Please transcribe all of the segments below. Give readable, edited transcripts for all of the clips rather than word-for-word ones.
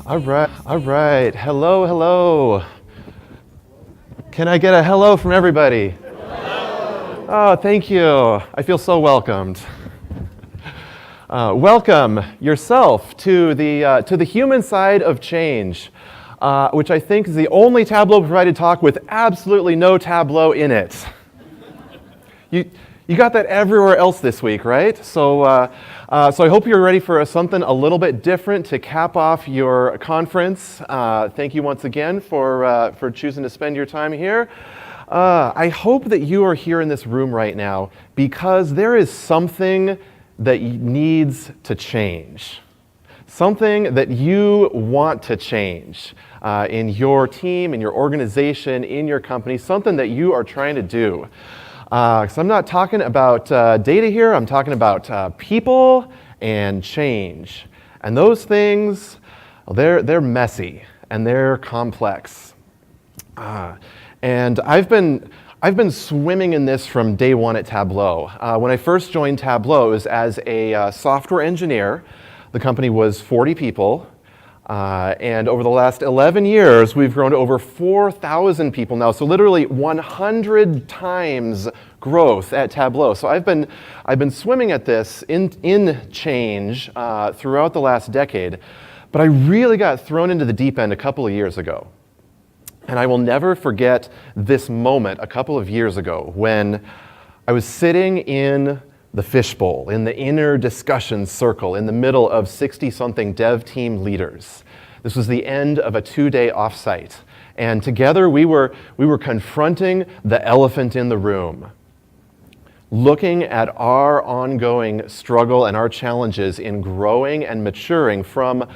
All right. Hello, hello. Can I get a hello from everybody? Hello. Oh, thank you. I feel so welcomed. Welcome yourself to the human side of change, which I think is the only Tableau provided talk with absolutely no Tableau in it. You got that everywhere else this week, right? So I hope you're ready for something a little bit different to cap off your conference. Thank you once again for choosing to spend your time here. I hope that you are here in this room right now because there is something that needs to change. Something that you want to change in your team, in your organization, in your company, something that you are trying to do. So I'm not talking about data here, I'm talking about people and change. And those things, well, they're messy and they're complex. And I've been swimming in this from day one at Tableau. When I first joined Tableau, it was as a software engineer. The company was 40 people. And over the last 11 years, we've grown to over 4,000 people now. So literally 100 times growth at Tableau. So I've been swimming at this in change throughout the last decade. But I really got thrown into the deep end a couple of years ago. And I will never forget this moment a couple of years ago when I was sitting in the fishbowl, in the inner discussion circle, in the middle of 60-something dev team leaders. This was the end of a 2-day offsite. And together we were confronting the elephant in the room, looking at our ongoing struggle and our challenges in growing and maturing from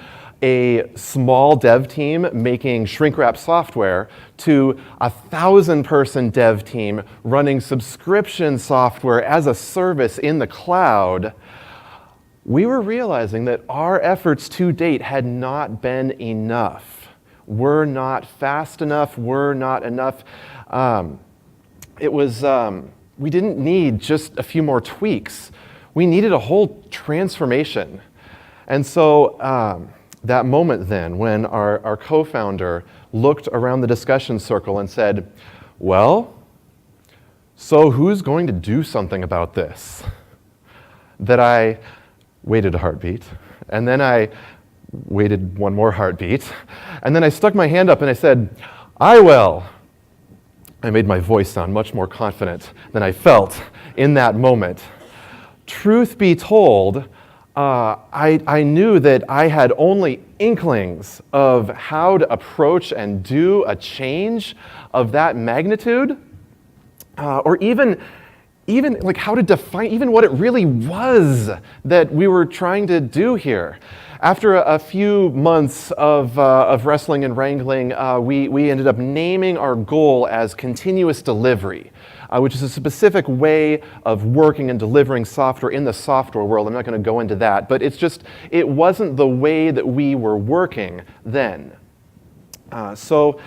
a small dev team making shrink-wrap software to a 1,000-person dev team running subscription software as a service in the cloud. We were realizing that our efforts to date had not been enough. We're not fast enough. We're not enough. We didn't need just a few more tweaks. We needed a whole transformation. And so that moment then when our co-founder looked around the discussion circle and said, well, so who's going to do something about this? That I waited a heartbeat, and then I waited one more heartbeat, and then I stuck my hand up and I said, I will. I made my voice sound much more confident than I felt in that moment. Truth be told, I knew that I had only inklings of how to approach and do a change of that magnitude, or even like how to define even what it really was that we were trying to do here. After a few months of wrestling and wrangling, we ended up naming our goal as continuous delivery, which is a specific way of working and delivering software in the software world. I'm not going to go into that, but it wasn't the way that we were working then. So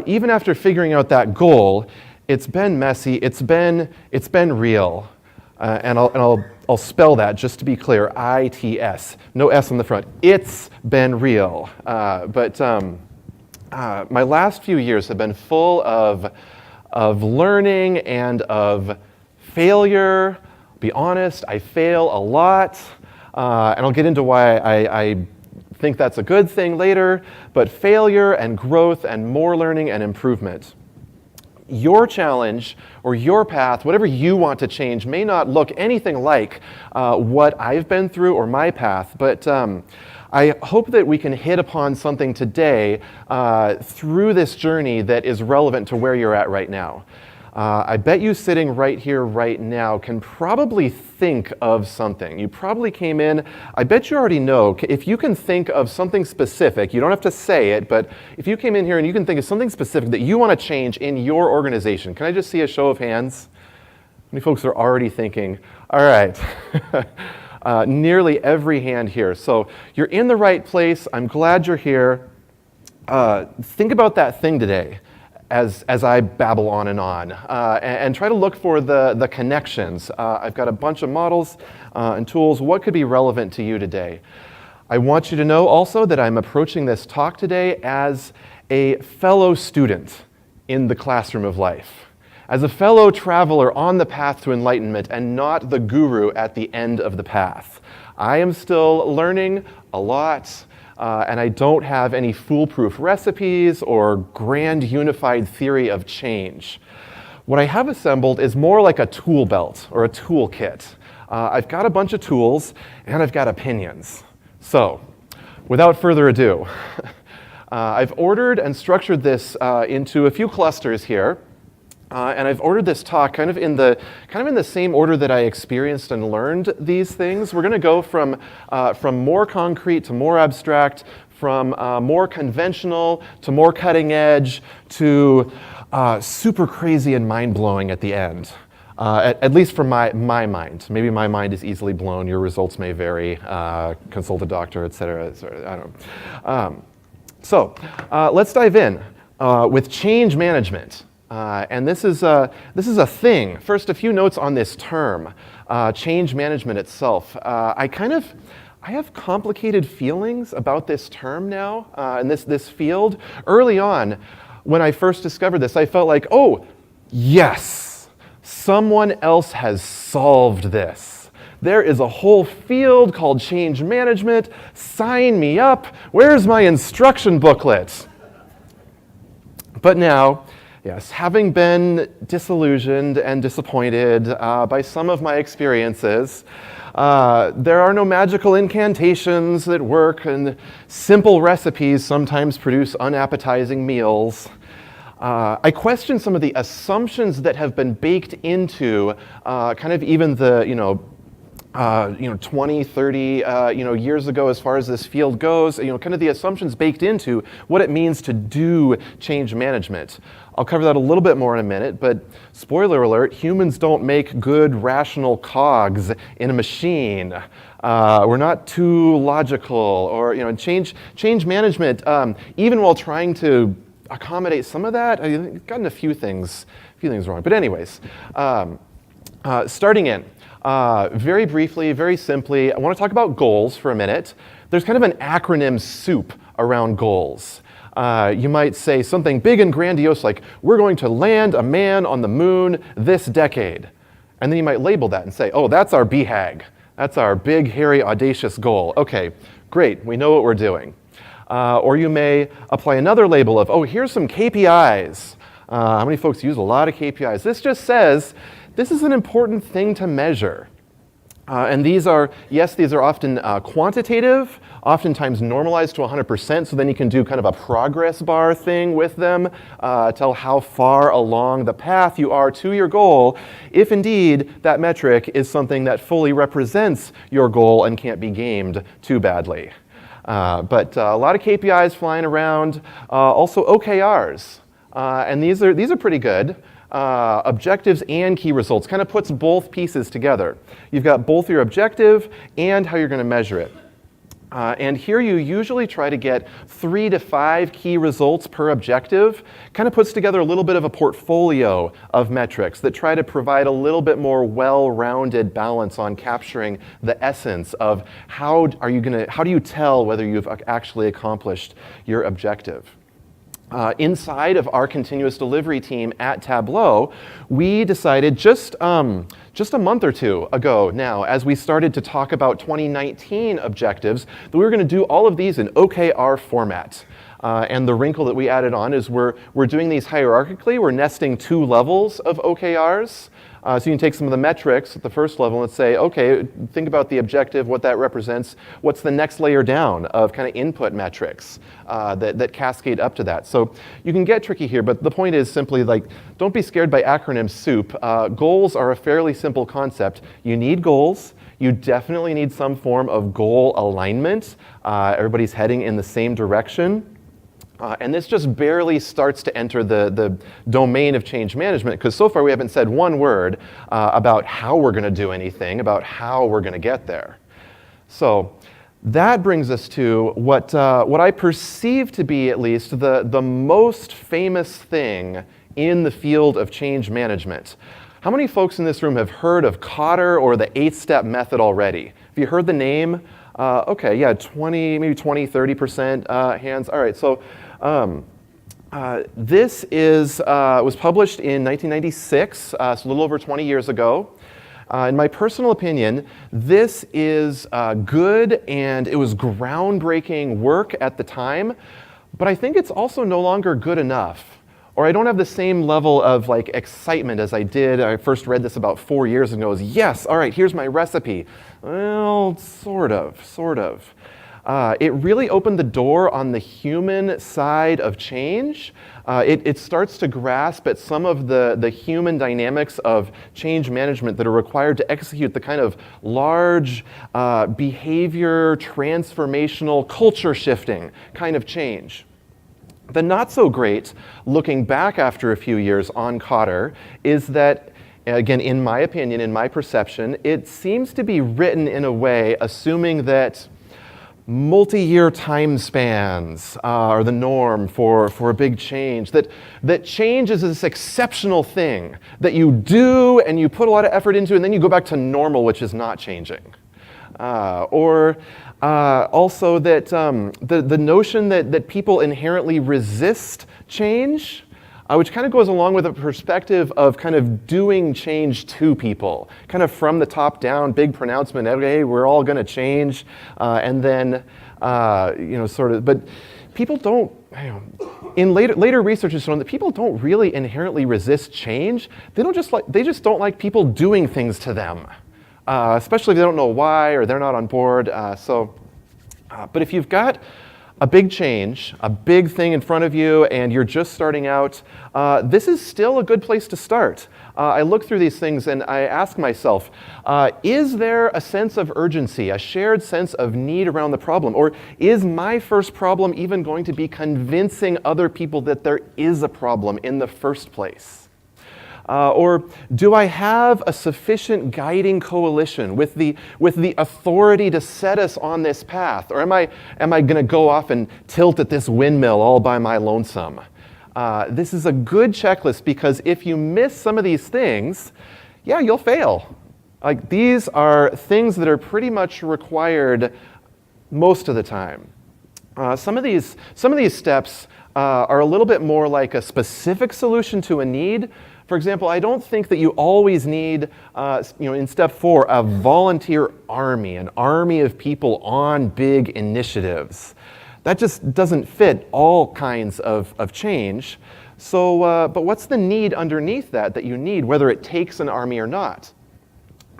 even after figuring out that goal, it's been messy, it's been real. And I'll spell that just to be clear, ITS, no S on the front. It's been real. But my last few years have been full of learning and of failure. Be honest, I fail a lot. And I'll get into why I think that's a good thing later. But failure and growth and more learning and improvement. Your challenge or your path, whatever you want to change, may not look anything like what I've been through or my path, but I hope that we can hit upon something today through this journey that is relevant to where you're at right now. I bet you sitting right here, right now, can probably think of something. You probably came in, I bet you already know, if you can think of something specific, you don't have to say it, but if you came in here and you can think of something specific that you want to change in your organization, can I just see a show of hands? How many folks are already thinking, all right, nearly every hand here. So you're in the right place, I'm glad you're here. Think about that thing today. As I babble on and try to look for the connections. I've got a bunch of models and tools. What could be relevant to you today? I want you to know also that I'm approaching this talk today as a fellow student in the classroom of life, as a fellow traveler on the path to enlightenment and not the guru at the end of the path. I am still learning a lot, and I don't have any foolproof recipes or grand unified theory of change. What I have assembled is more like a tool belt or a toolkit. I've got a bunch of tools and I've got opinions. So, without further ado, I've ordered and structured this into a few clusters here. And I've ordered this talk kind of in the same order that I experienced and learned these things. We're going to go from more concrete to more abstract, from more conventional to more cutting edge to super crazy and mind-blowing at the end. At least from my mind. Maybe my mind is easily blown. Your results may vary. Consult a doctor, et cetera. I don't know. So let's dive in with change management. And this is a thing. First, a few notes on this term, change management itself. I have complicated feelings about this term now, and this field. Early on, when I first discovered this, I felt like, oh, yes, someone else has solved this. There is a whole field called change management. Sign me up. Where's my instruction booklet? But now, yes, having been disillusioned and disappointed by some of my experiences, there are no magical incantations that work, and simple recipes sometimes produce unappetizing meals. I question some of the assumptions that have been baked into kind of even the 20, 30 years ago as far as this field goes, kind of the assumptions baked into what it means to do change management. I'll cover that a little bit more in a minute, but spoiler alert, humans don't make good rational cogs in a machine. We're not too logical, or change management, even while trying to accommodate some of that, I've gotten a few things wrong. But anyways, starting in, very briefly, very simply, I want to talk about goals for a minute. There's kind of an acronym soup around goals. You might say something big and grandiose like, we're going to land a man on the moon this decade. And then you might label that and say, oh, that's our BHAG. That's our big, hairy, audacious goal. Okay, great, we know what we're doing. Or you may apply another label of, oh, here's some KPIs. How many folks use a lot of KPIs? This just says, this is an important thing to measure. And these are often quantitative, oftentimes normalized to 100%, so then you can do kind of a progress bar thing with them, tell how far along the path you are to your goal, if indeed that metric is something that fully represents your goal and can't be gamed too badly. But a lot of KPIs flying around, also OKRs, and these are pretty good. Objectives and key results, kind of puts both pieces together. You've got both your objective and how you're going to measure it. And here you usually try to get 3 to 5 key results per objective. Kind of puts together a little bit of a portfolio of metrics that try to provide a little bit more well-rounded balance on capturing the essence of how do you tell whether you've actually accomplished your objective. Inside of our continuous delivery team at Tableau, we decided just a month or two ago now, as we started to talk about 2019 objectives, that we were going to do all of these in OKR format. And the wrinkle that we added on is we're doing these hierarchically. We're nesting 2 levels of OKRs. So you can take some of the metrics at the first level and say, okay, think about the objective, what that represents. What's the next layer down of kind of input metrics that cascade up to that? So you can get tricky here, but the point is simply like, don't be scared by acronym soup. Goals are a fairly simple concept. You need goals. You definitely need some form of goal alignment. Everybody's heading in the same direction. And this just barely starts to enter the domain of change management, because so far we haven't said one word about how we're going to do anything, about how we're going to get there. So that brings us to what I perceive to be, at least, the most famous thing in the field of change management. How many folks in this room have heard of Kotter or the 8-step method already? Have you heard the name? Okay, yeah, 20, maybe 20, 30% hands. All right, so this was published in 1996, so a little over 20 years ago. In my personal opinion, this is good and it was groundbreaking work at the time, but I think it's also no longer good enough. Or I don't have the same level of like excitement as I did. I first read this about 4 years ago. Yes, all right, here's my recipe. Well, sort of. It really opened the door on the human side of change. It starts to grasp at some of the human dynamics of change management that are required to execute the kind of large behavior, transformational, culture shifting kind of change. The not so great, looking back after a few years on Kotter, is that, again, in my opinion, in my perception, it seems to be written in a way assuming that multi-year time spans are the norm for a big change, that change is this exceptional thing that you do and you put a lot of effort into and then you go back to normal, which is not changing. Also that the notion that people inherently resist change, which kind of goes along with a perspective of kind of doing change to people, kind of from the top down, big pronouncement, hey, we're all going to change, and then, but people don't, in later research has shown that people don't really inherently resist change. They just don't like people doing things to them. Especially if they don't know why or they're not on board. But if you've got a big change, a big thing in front of you, and you're just starting out, this is still a good place to start. I look through these things and I ask myself, is there a sense of urgency, a shared sense of need around the problem? Or is my first problem even going to be convincing other people that there is a problem in the first place? Or do I have a sufficient guiding coalition with the authority to set us on this path? Or am I going to go off and tilt at this windmill all by my lonesome? This is a good checklist because if you miss some of these things, yeah, you'll fail. Like these are things that are pretty much required most of the time. Some of these steps are a little bit more like a specific solution to a need. For example, I don't think that you always need, in step 4, a volunteer army, an army of people on big initiatives. That just doesn't fit all kinds of change. So, but what's the need underneath that you need, whether it takes an army or not?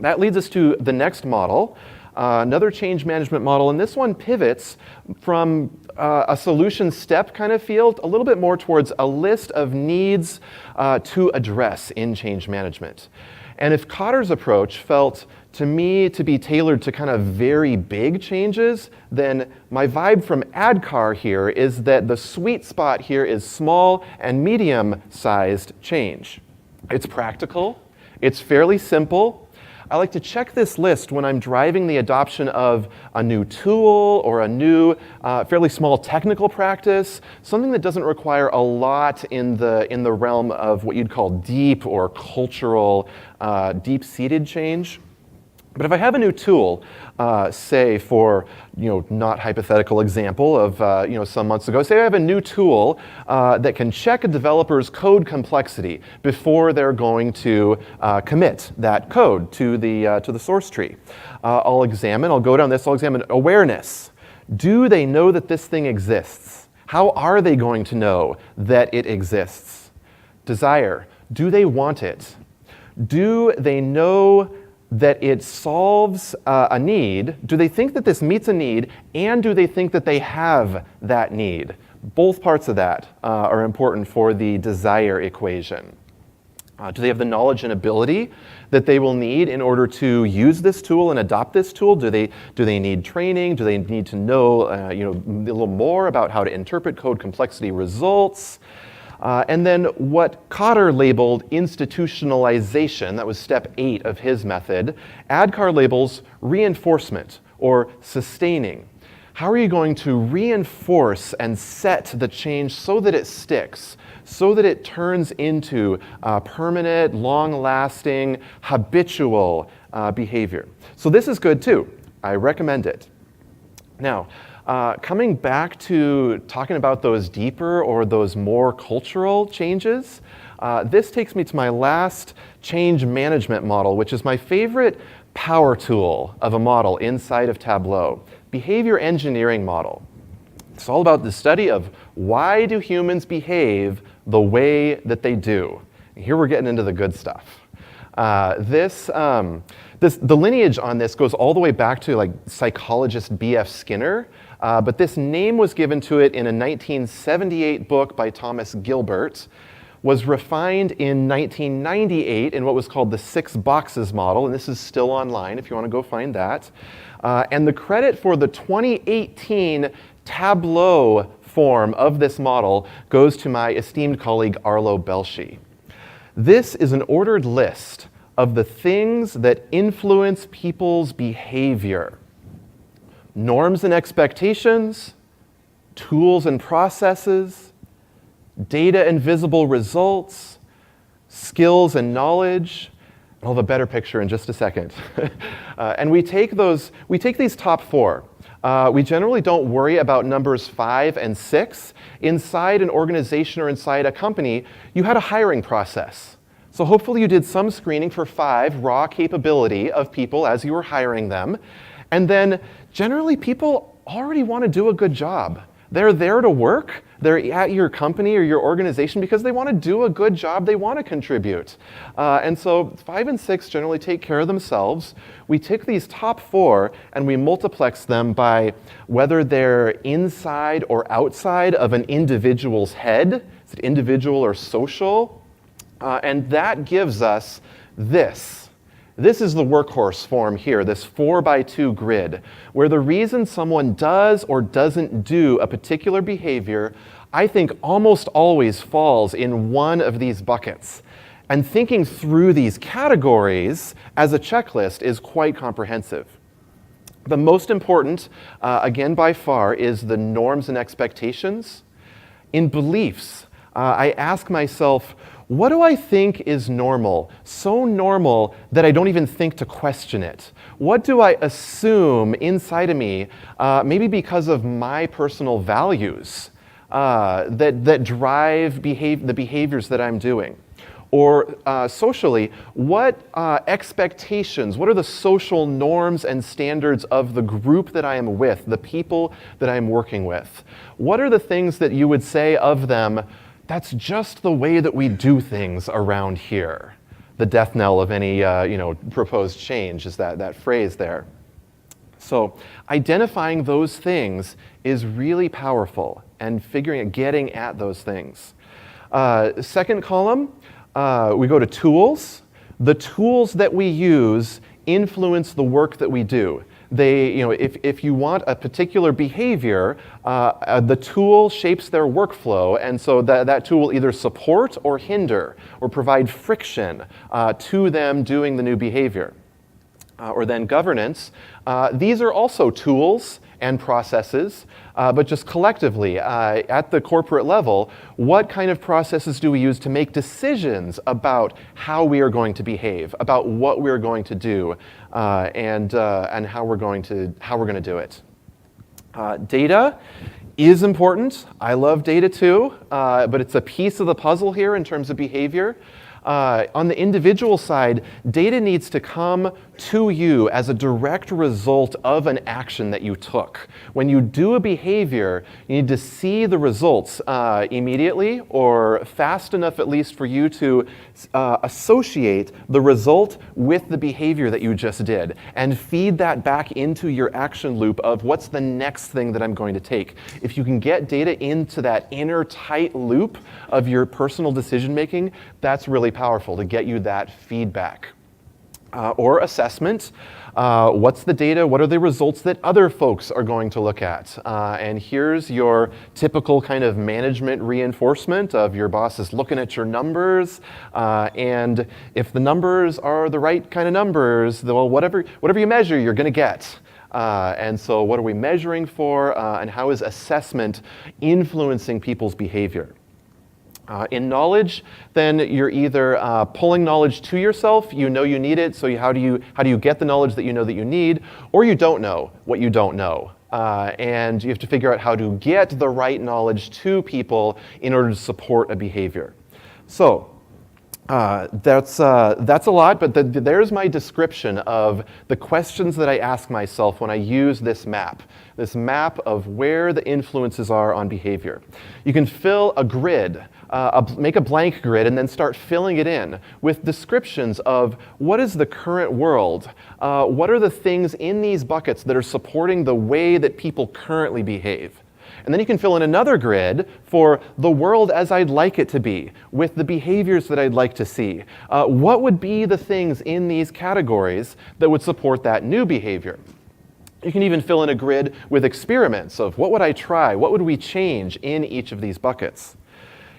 That leads us to the next model, another change management model, and this one pivots from a solution step kind of field a little bit more towards a list of needs to address in change management. And if Kotter's approach felt to me to be tailored to kind of very big changes, then my vibe from ADKAR here is that the sweet spot here is small and medium-sized change. It's practical, it's fairly simple. I like to check this list when I'm driving the adoption of a new tool or a new fairly small technical practice, something that doesn't require a lot in the realm of what you'd call deep or cultural, deep-seated change. But if I have a new tool, say for, not hypothetical example of, some months ago, say I have a new tool that can check a developer's code complexity before they're going to commit that code to the source tree. I'll go down this, I'll examine awareness. Do they know that this thing exists? How are they going to know that it exists? Desire. Do they want it? Do they know that it solves a need? Do they think that this meets a need, and do they think that they have that need? Both parts of that are important for the desire equation. Do they have the knowledge and ability that they will need in order to use this tool and adopt this tool? Do they need training? Do they need to know a little more about how to interpret code complexity results? And then what Kotter labeled institutionalization, that was step 8 of his method, ADKAR labels reinforcement or sustaining. How are you going to reinforce and set the change so that it sticks, so that it turns into permanent, long-lasting, habitual behavior? So this is good too. I recommend it. Now, coming back to talking about those deeper or those more cultural changes, this takes me to my last change management model, which is my favorite power tool of a model inside of Tableau, behavior engineering model. It's all about the study of why do humans behave the way that they do. And here we're getting into the good stuff. The lineage on this goes all the way back to like psychologist B.F. Skinner, but this name was given to it in a 1978 book by Thomas Gilbert, was refined in 1998 in what was called the 6 boxes model, and this is still online if you want to go find that. And the credit for the 2018 Tableau form of this model goes to my esteemed colleague Arlo Belshi. This is an ordered list of the things that influence people's behavior. Norms and expectations, tools and processes, data and visible results, skills and knowledge. I'll have a better picture in just a second. And we take these top 4. We generally don't worry about numbers 5 and 6. Inside an organization or inside a company, you had a hiring process. So hopefully you did some screening for 5 raw capability of people as you were hiring them. And then generally people already want to do a good job. They're there to work. They're at your company or your organization because they want to do a good job. They want to contribute. And so 5 and 6 generally take care of themselves. We take these top 4 and we multiplex them by whether they're inside or outside of an individual's head. Is it individual or social? And that gives us this. This is the workhorse form here, this 4x2 grid, where the reason someone does or doesn't do a particular behavior, I think almost always falls in one of these buckets. And thinking through these categories as a checklist is quite comprehensive. The most important, again by far, is the norms and expectations. In beliefs, I ask myself, what do I think is normal? So normal that I don't even think to question it. What do I assume inside of me, maybe because of my personal values that drive the behaviors that I'm doing? Or socially, what expectations, what are the social norms and standards of the group that I am with, the people that I am working with? What are the things that you would say of them, that's just the way that we do things around here? The death knell of any proposed change is that phrase there. So identifying those things is really powerful and getting at those things. Second column, we go to tools. The tools that we use influence the work that we do. If you want a particular behavior, the tool shapes their workflow, and so that tool will either support or hinder or provide friction to them doing the new behavior. Or then governance. These are also tools and processes, but just collectively, at the corporate level, what kind of processes do we use to make decisions about how we are going to behave, about what we're going to do, and how we're going to do it. Data is important. I love data too, but it's a piece of the puzzle here in terms of behavior. On the individual side, data needs to come to you as a direct result of an action that you took. When you do a behavior, you need to see the results immediately or fast enough at least for you to associate the result with the behavior that you just did and feed that back into your action loop of what's the next thing that I'm going to take. If you can get data into that inner tight loop of your personal decision making, that's really powerful to get you that feedback. Or assessment. What's the data? What are the results that other folks are going to look at? And here's your typical kind of management reinforcement of your boss is looking at your numbers. And if the numbers are the right kind of numbers, well, whatever you measure, you're going to get. And so what are we measuring for? And how is assessment influencing people's behavior? In knowledge, then you're either pulling knowledge to yourself, you know you need it, so how do you get the knowledge that you know that you need, or you don't know what you don't know. and you have to figure out how to get the right knowledge to people in order to support a behavior. So that's a lot, but there's my description of the questions that I ask myself when I use this map of where the influences are on behavior. You can fill a grid, make a blank grid, and then start filling it in with descriptions of what is the current world, what are the things in these buckets that are supporting the way that people currently behave. And then you can fill in another grid for the world as I'd like it to be, with the behaviors that I'd like to see. What would be the things in these categories that would support that new behavior? You can even fill in a grid with experiments of what would I try, what would we change in each of these buckets.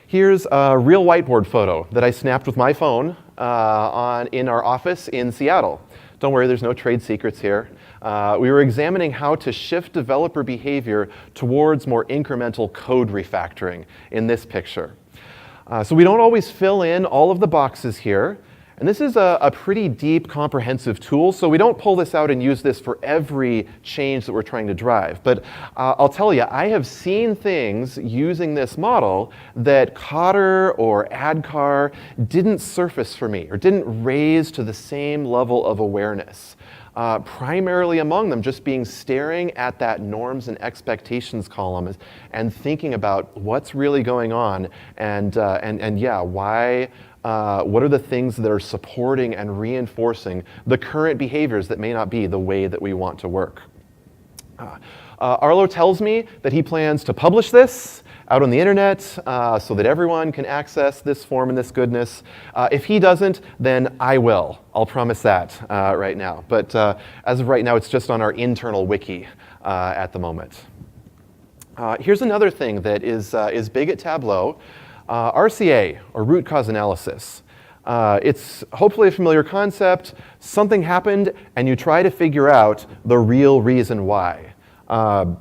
Here's a real whiteboard photo that I snapped with my phone in our office in Seattle. Don't worry, there's no trade secrets here. We were examining how to shift developer behavior towards more incremental code refactoring in this picture. So we don't always fill in all of the boxes here. And this is a pretty deep, comprehensive tool, so we don't pull this out and use this for every change that we're trying to drive. But I'll tell you, I have seen things using this model that Cotter or ADKAR didn't surface for me, or didn't raise to the same level of awareness. Primarily among them just being staring at that norms and expectations column and thinking about what's really going on and yeah, why. What are the things that are supporting and reinforcing the current behaviors that may not be the way that we want to work? Arlo tells me that he plans to publish this out on the internet so that everyone can access this form and this goodness. If he doesn't, then I will. I'll promise that right now. But as of right now, it's just on our internal wiki at the moment. Here's another thing that is big at Tableau. RCA, or root cause analysis. It's hopefully a familiar concept. Something happened, and you try to figure out the real reason why. I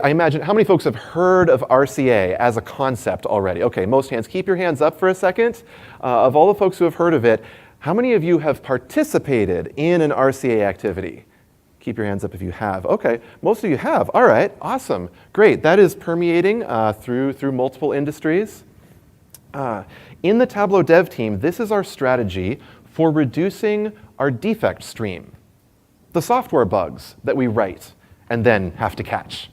imagine, how many folks have heard of RCA as a concept already? Okay, most hands. Keep your hands up for a second. Of all the folks who have heard of it, how many of you have participated in an RCA activity? Keep your hands up if you have. Okay, most of you have. All right, awesome, great. That is permeating through multiple industries. In the Tableau dev team, this is our strategy for reducing our defect stream, the software bugs that we write and then have to catch.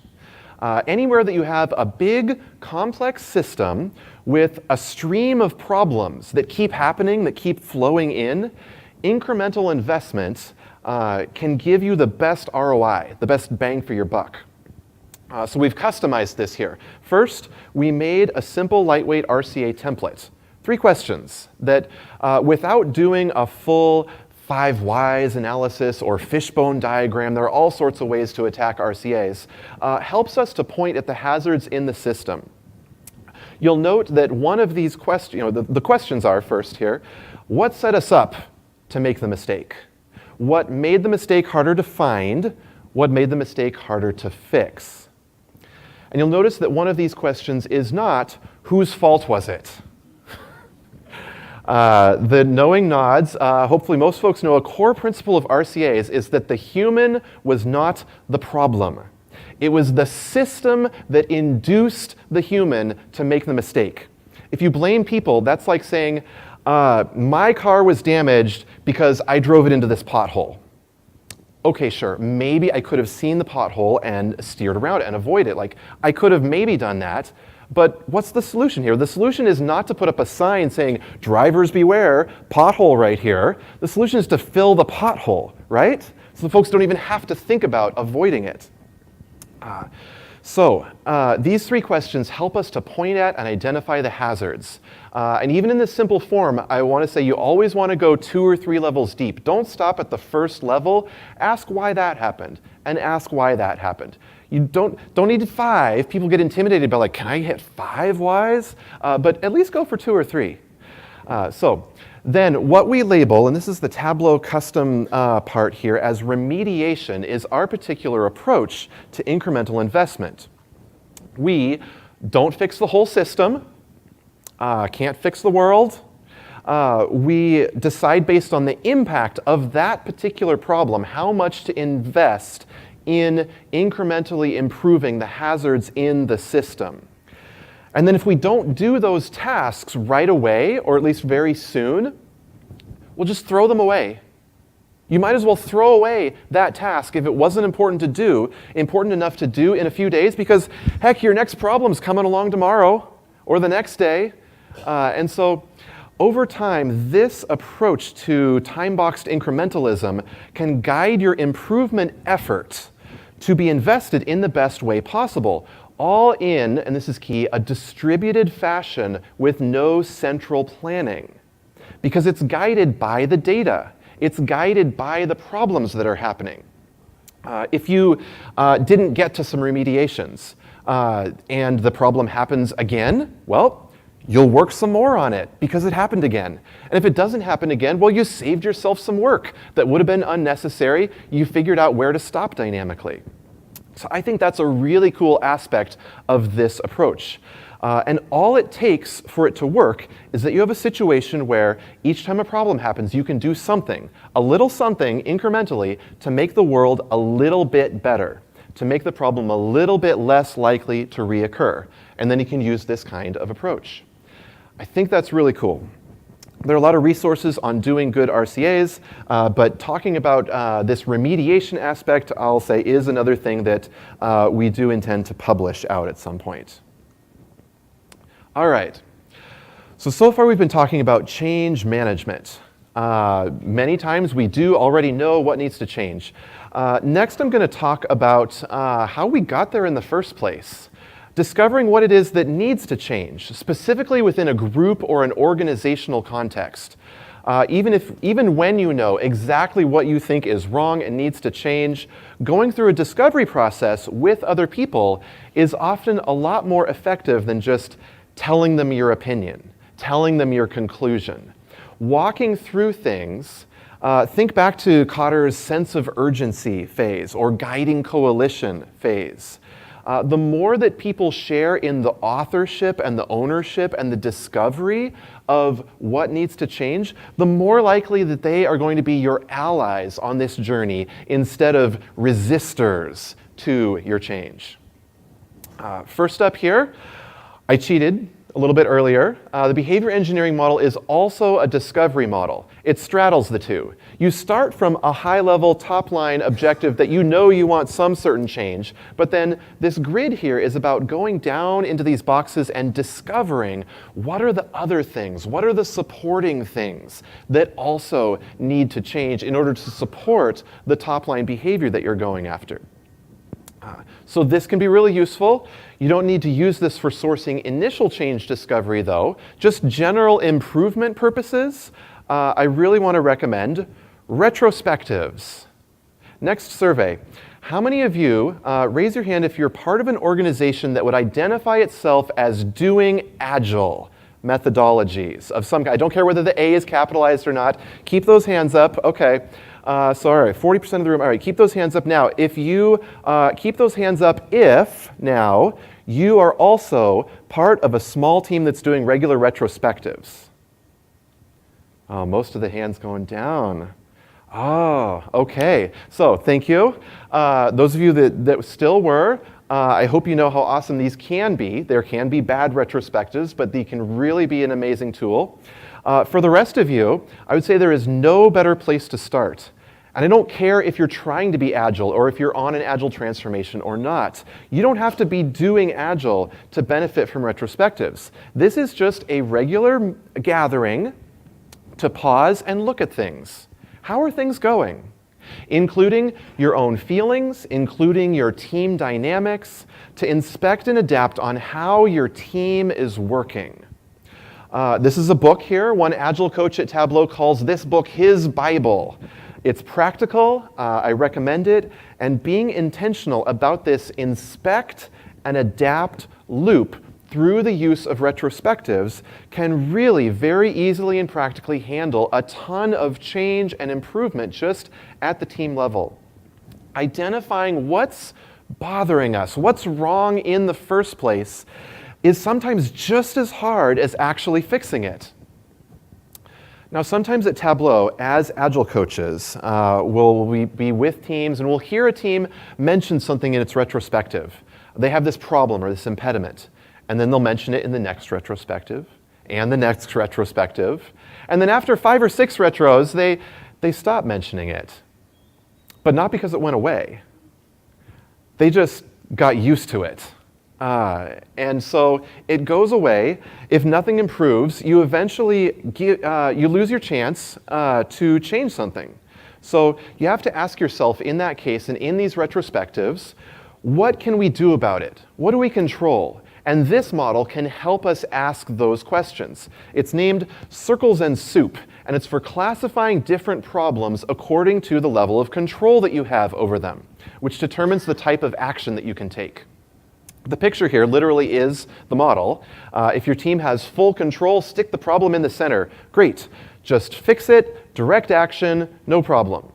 Anywhere that you have a big, complex system with a stream of problems that keep happening, that keep flowing in, incremental investment can give you the best ROI, the best bang for your buck. So we've customized this here. First, we made a simple, lightweight RCA template. 3 questions that, without doing a full 5 whys analysis or fishbone diagram, there are all sorts of ways to attack RCAs, helps us to point at the hazards in the system. You'll note that one of these questions, the questions are first here, what set us up to make the mistake? What made the mistake harder to find? What made the mistake harder to fix? And you'll notice that one of these questions is not, whose fault was it? The knowing nods, hopefully most folks know a core principle of RCAs is that the human was not the problem. It was the system that induced the human to make the mistake. If you blame people, that's like saying, my car was damaged because I drove it into this pothole. Okay, sure, maybe I could have seen the pothole and steered around it and avoided it. Like, I could have maybe done that, but what's the solution here? The solution is not to put up a sign saying, drivers beware, pothole right here. The solution is to fill the pothole, right? So the folks don't even have to think about avoiding it. These 3 questions help us to point at and identify the hazards. And even in this simple form, I want to say you always want to go 2 or 3 levels deep. Don't stop at the first level. Ask why that happened, and ask why that happened. You don't need 5. People get intimidated by like, can I hit 5 whys? But at least go for 2 or 3. Then what we label, and this is the Tableau custom part here, as remediation is our particular approach to incremental investment. We don't fix the whole system, can't fix the world. We decide based on the impact of that particular problem how much to invest in incrementally improving the hazards in the system. And then if we don't do those tasks right away, or at least very soon, we'll just throw them away. You might as well throw away that task if it wasn't important enough to do in a few days, because heck, your next problem's coming along tomorrow or the next day. And so over time, this approach to time-boxed incrementalism can guide your improvement effort to be invested in the best way possible, all in, and this is key, a distributed fashion with no central planning, because it's guided by the data. It's guided by the problems that are happening. If you didn't get to some remediations and the problem happens again, well, you'll work some more on it because it happened again. And if it doesn't happen again, well, you saved yourself some work that would have been unnecessary. You figured out where to stop dynamically. So I think that's a really cool aspect of this approach. And all it takes for it to work is that you have a situation where each time a problem happens, you can do something, a little something incrementally to make the world a little bit better, to make the problem a little bit less likely to reoccur. And then you can use this kind of approach. I think that's really cool. There are a lot of resources on doing good RCAs, but talking about this remediation aspect, I'll say, is another thing that we do intend to publish out at some point. All right, so far we've been talking about change management. Many times we do already know what needs to change. Next I'm going to talk about how we got there in the first place. Discovering what it is that needs to change, specifically within a group or an organizational context. Even when you know exactly what you think is wrong and needs to change, going through a discovery process with other people is often a lot more effective than just telling them your opinion, telling them your conclusion. Walking through things, think back to Kotter's sense of urgency phase or guiding coalition phase. The more that people share in the authorship and the ownership and the discovery of what needs to change, the more likely that they are going to be your allies on this journey instead of resistors to your change. First up here, I cheated a little bit earlier. The behavior engineering model is also a discovery model. It straddles the two. You start from a high-level, top-line objective that you know you want some certain change, but then this grid here is about going down into these boxes and discovering what are the other things, what are the supporting things that also need to change in order to support the top-line behavior that you're going after. So this can be really useful. You don't need to use this for sourcing initial change discovery, though. Just general improvement purposes, I really want to recommend retrospectives. Next survey. How many of you, raise your hand if you're part of an organization that would identify itself as doing Agile methodologies of some kind? I don't care whether the A is capitalized or not. Keep those hands up. Okay. So all right, 40% of the room. All right, keep those hands up now. If you keep those hands up if now you are also part of a small team that's doing regular retrospectives. Oh, most of the hands going down. Oh, okay. So thank you. Those of you that still were, I hope you know how awesome these can be. There can be bad retrospectives, but they can really be an amazing tool. For the rest of you, I would say there is no better place to start. And I don't care if you're trying to be Agile or if you're on an Agile transformation or not. You don't have to be doing Agile to benefit from retrospectives. This is just a regular gathering to pause and look at things. How are things going? Including your own feelings, including your team dynamics, to inspect and adapt on how your team is working. This is a book here. One Agile coach at Tableau calls this book his Bible. It's practical, I recommend it, and being intentional about this inspect and adapt loop through the use of retrospectives can really very easily and practically handle a ton of change and improvement just at the team level. Identifying what's bothering us, what's wrong in the first place, is sometimes just as hard as actually fixing it. Now, sometimes at Tableau, as Agile coaches, we'll be with teams and we'll hear a team mention something in its retrospective. They have this problem or this impediment, and then they'll mention it in the next retrospective and the next retrospective. And then after 5 or 6 retros, they stop mentioning it. But not because it went away. They just got used to it. And so it goes away. If nothing improves, you eventually you lose your chance to change something. So you have to ask yourself in that case and in these retrospectives, what can we do about it? What do we control? And this model can help us ask those questions. It's named Circles and Soup, and it's for classifying different problems according to the level of control that you have over them, which determines the type of action that you can take. The picture here literally is the model. If your team has full control, stick the problem in the center. Great. Just fix it, direct action, no problem.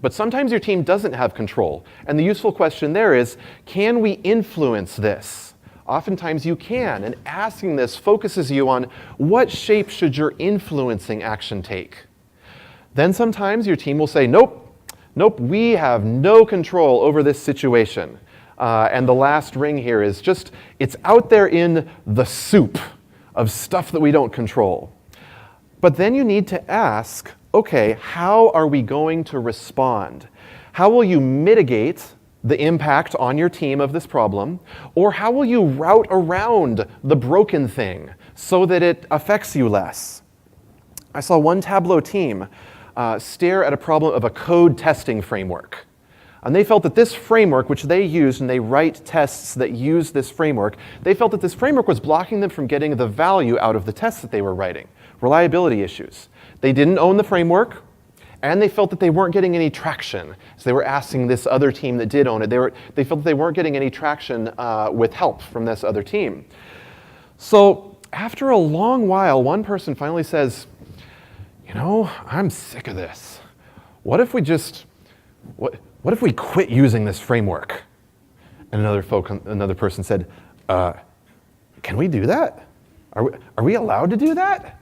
But sometimes your team doesn't have control, and the useful question there is, can we influence this? Oftentimes you can, and asking this focuses you on what shape should your influencing action take. Then sometimes your team will say, nope, we have no control over this situation. And the last ring here is just, it's out there in the soup of stuff that we don't control. But then you need to ask, okay, how are we going to respond? How will you mitigate the impact on your team of this problem? Or how will you route around the broken thing so that it affects you less? I saw one Tableau team stare at a problem of a code testing framework. And they felt that this framework, which they use, and they write tests that use this framework, they felt that this framework was blocking them from getting the value out of the tests that they were writing. Reliability issues. They didn't own the framework, and they felt that they weren't getting any traction. So they were asking this other team that did own it. They felt that they weren't getting any traction with help from this other team. So after a long while, one person finally says, you know, I'm sick of this. What if we just, what if we quit using this framework? And another person said, can we do that? Are we allowed to do that?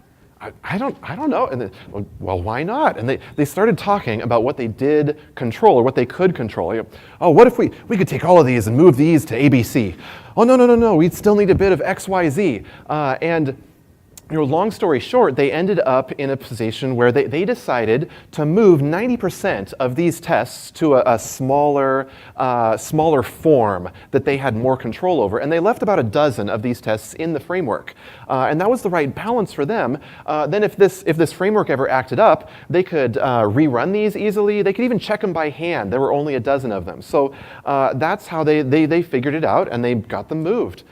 I don't know. And then, well, why not? And they started talking about what they did control or what they could control. Oh, what if we could take all of these and move these to ABC? Oh, no, we'd still need a bit of X, Y, Z. And long story short, they ended up in a position where they decided to move 90% of these tests to a smaller form that they had more control over. And they left about a dozen of these tests in the framework. And that was the right balance for them. Then if this framework ever acted up, they could rerun these easily. They could even check them by hand. There were only a dozen of them. So that's how they figured it out, and they got them moved.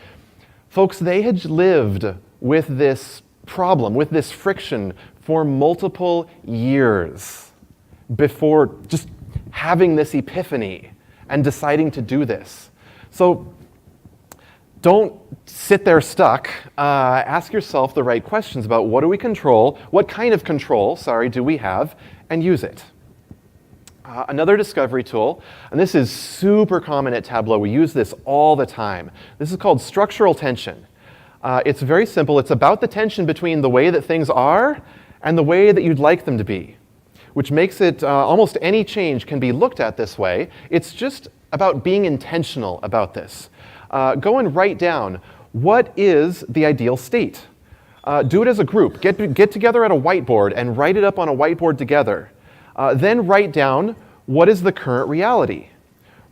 Folks, they had lived with this problem, with this friction for multiple years before just having this epiphany and deciding to do this. So don't sit there stuck. Ask yourself the right questions about what do we control, what kind of control, do we have, and use it. Another discovery tool, and this is super common at Tableau. We use this all the time. This is called structural tension. It's very simple. It's about the tension between the way that things are and the way that you'd like them to be, which makes it almost any change can be looked at this way. It's just about being intentional about this. Go and write down, what is the ideal state? Do it as a group. Get together at a whiteboard and write it up on a whiteboard together. Then write down, what is the current reality?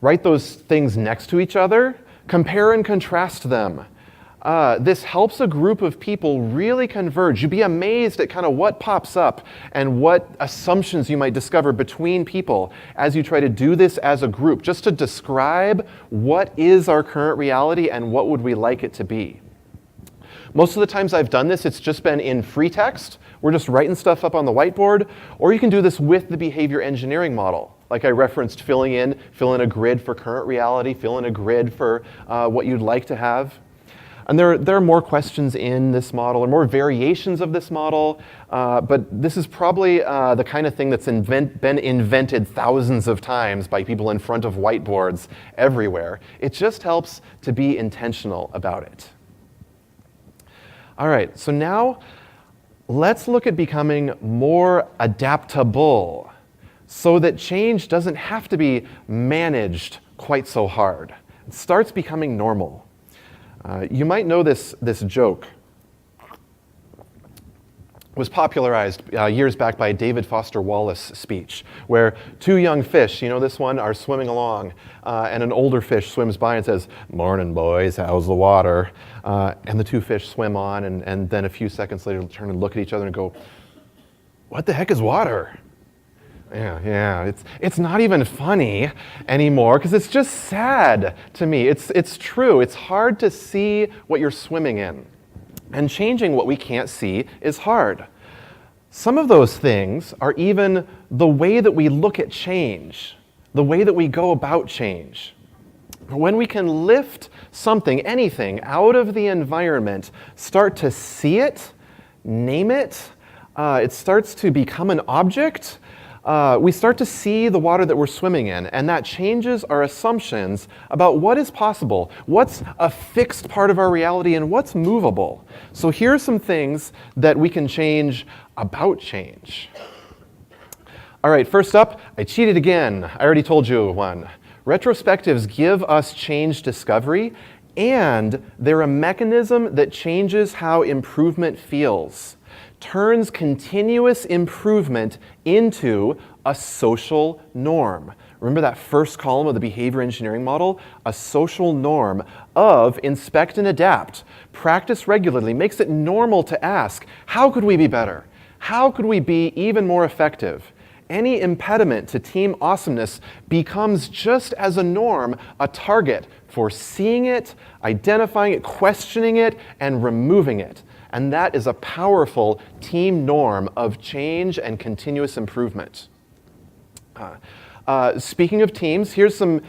Write those things next to each other. Compare and contrast them. This helps a group of people really converge. You'd be amazed at kind of what pops up and what assumptions you might discover between people as you try to do this as a group, just to describe what is our current reality and what would we like it to be. Most of the times I've done this, it's just been in free text. We're just writing stuff up on the whiteboard, or you can do this with the behavior engineering model. Like I referenced, fill in a grid for current reality, fill in a grid for what you'd like to have. And there are more questions in this model, or more variations of this model, but this is probably the kind of thing that's been invented thousands of times by people in front of whiteboards everywhere. It just helps to be intentional about it. All right, so now let's look at becoming more adaptable so that change doesn't have to be managed quite so hard. It starts becoming normal. You might know this joke. Was popularized years back by a David Foster Wallace speech, where two young fish, you know this one, are swimming along, and an older fish swims by and says, "Morning, boys, how's the water?" And the two fish swim on, and then a few seconds later turn and look at each other and go, "What the heck is water?" Yeah, it's not even funny anymore because it's just sad to me. It's true. It's hard to see what you're swimming in. And changing what we can't see is hard. Some of those things are even the way that we look at change, the way that we go about change. When we can lift something, anything, out of the environment, start to see it, name it, it starts to become an object, we start to see the water that we're swimming in, and that changes our assumptions about what is possible, what's a fixed part of our reality, and what's movable. So here are some things that we can change about change. All right, first up, I cheated again. I already told you one. Retrospectives give us change discovery, and they're a mechanism that changes how improvement feels. Turns continuous improvement into a social norm. Remember that first column of the behavior engineering model? A social norm of inspect and adapt. Practice regularly makes it normal to ask, how could we be better? How could we be even more effective? Any impediment to team awesomeness becomes just as a norm, a target for seeing it, identifying it, questioning it, and removing it. And that is a powerful team norm of change and continuous improvement. Speaking of teams, here's some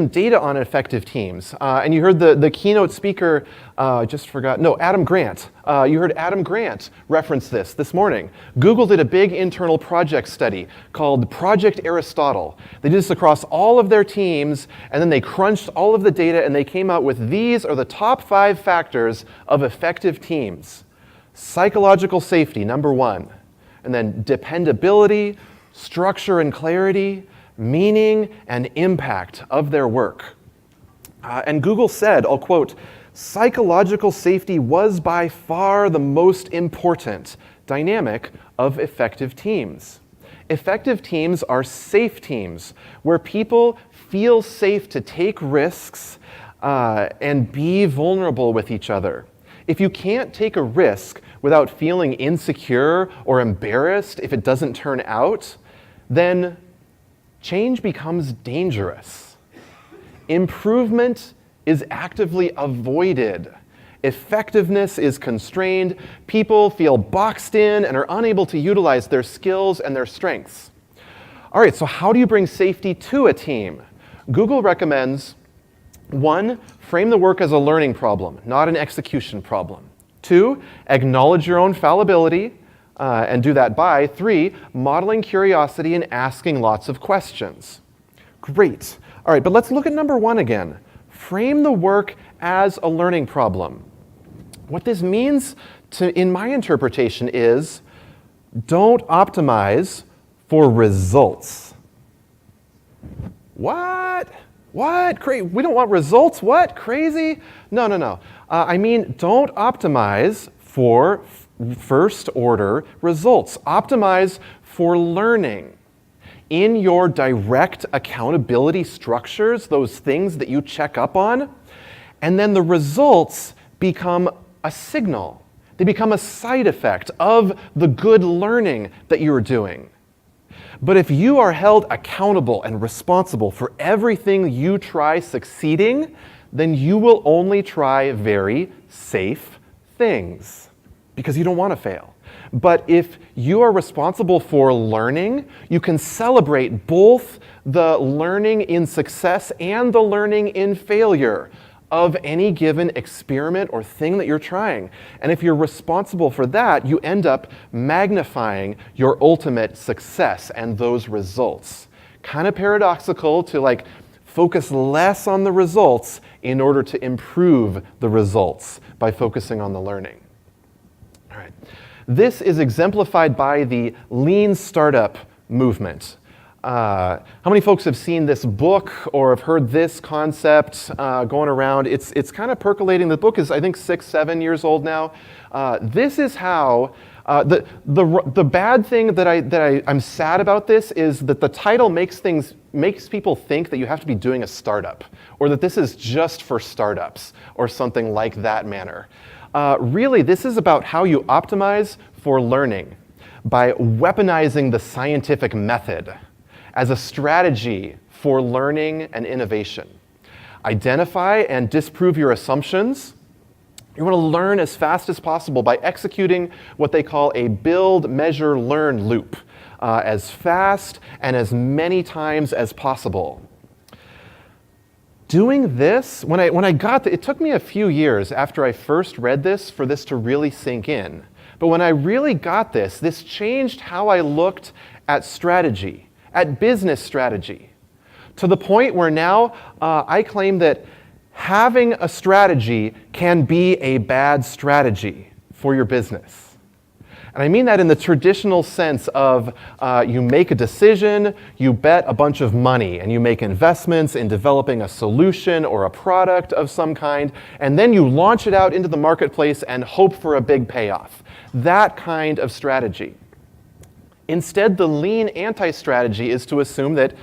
data on effective teams. And you heard the keynote speaker, Adam Grant. You heard Adam Grant reference this morning. Google did a big internal project study called Project Aristotle. They did this across all of their teams, and then they crunched all of the data, and they came out with these are the top 5 factors of effective teams. Psychological safety, number 1. And then dependability, structure and clarity, meaning and impact of their work. And Google said, I'll quote, "Psychological safety was by far the most important dynamic of effective teams." Effective teams are safe teams where people feel safe to take risks and be vulnerable with each other. If you can't take a risk without feeling insecure or embarrassed if it doesn't turn out, then change becomes dangerous. Improvement is actively avoided. Effectiveness is constrained. People feel boxed in and are unable to utilize their skills and their strengths. All right, so how do you bring safety to a team? Google recommends 1, frame the work as a learning problem, not an execution problem. 2, acknowledge your own fallibility, and do that by 3, modeling curiosity and asking lots of questions. Great. All right, but let's look at number 1 again. Frame the work as a learning problem. What this means in my interpretation is don't optimize for results. What? We don't want results? What? Crazy? No. I mean, don't optimize for first order results. Optimize for learning. In your direct accountability structures, those things that you check up on, and then the results become a signal. They become a side effect of the good learning that you're doing. But if you are held accountable and responsible for everything you try succeeding, then you will only try very safe things because you don't want to fail. But if you are responsible for learning, you can celebrate both the learning in success and the learning in failure of any given experiment or thing that you're trying. And if you're responsible for that, you end up magnifying your ultimate success and those results. Kind of paradoxical to focus less on the results in order to improve the results by focusing on the learning. All right. This is exemplified by the lean startup movement. How many folks have seen this book or have heard this concept going around? It's kind of percolating. The book is, I think, 6, 7 years old now. This is how, the bad thing that I'm sad about this is that the title makes people think that you have to be doing a startup, or that this is just for startups, or something like that manner. Really, this is about how you optimize for learning by weaponizing the scientific method as a strategy for learning and innovation. Identify and disprove your assumptions. You want to learn as fast as possible by executing what they call a build, measure, learn loop, as fast and as many times as possible. Doing this, when I got it took me a few years after I first read this for this to really sink in. But when I really got this changed how I looked at strategy, at business strategy, to the point where now I claim that having a strategy can be a bad strategy for your business. And I mean that in the traditional sense of you make a decision, you bet a bunch of money, and you make investments in developing a solution or a product of some kind, and then you launch it out into the marketplace and hope for a big payoff. That kind of strategy. Instead, the lean anti-strategy is to assume that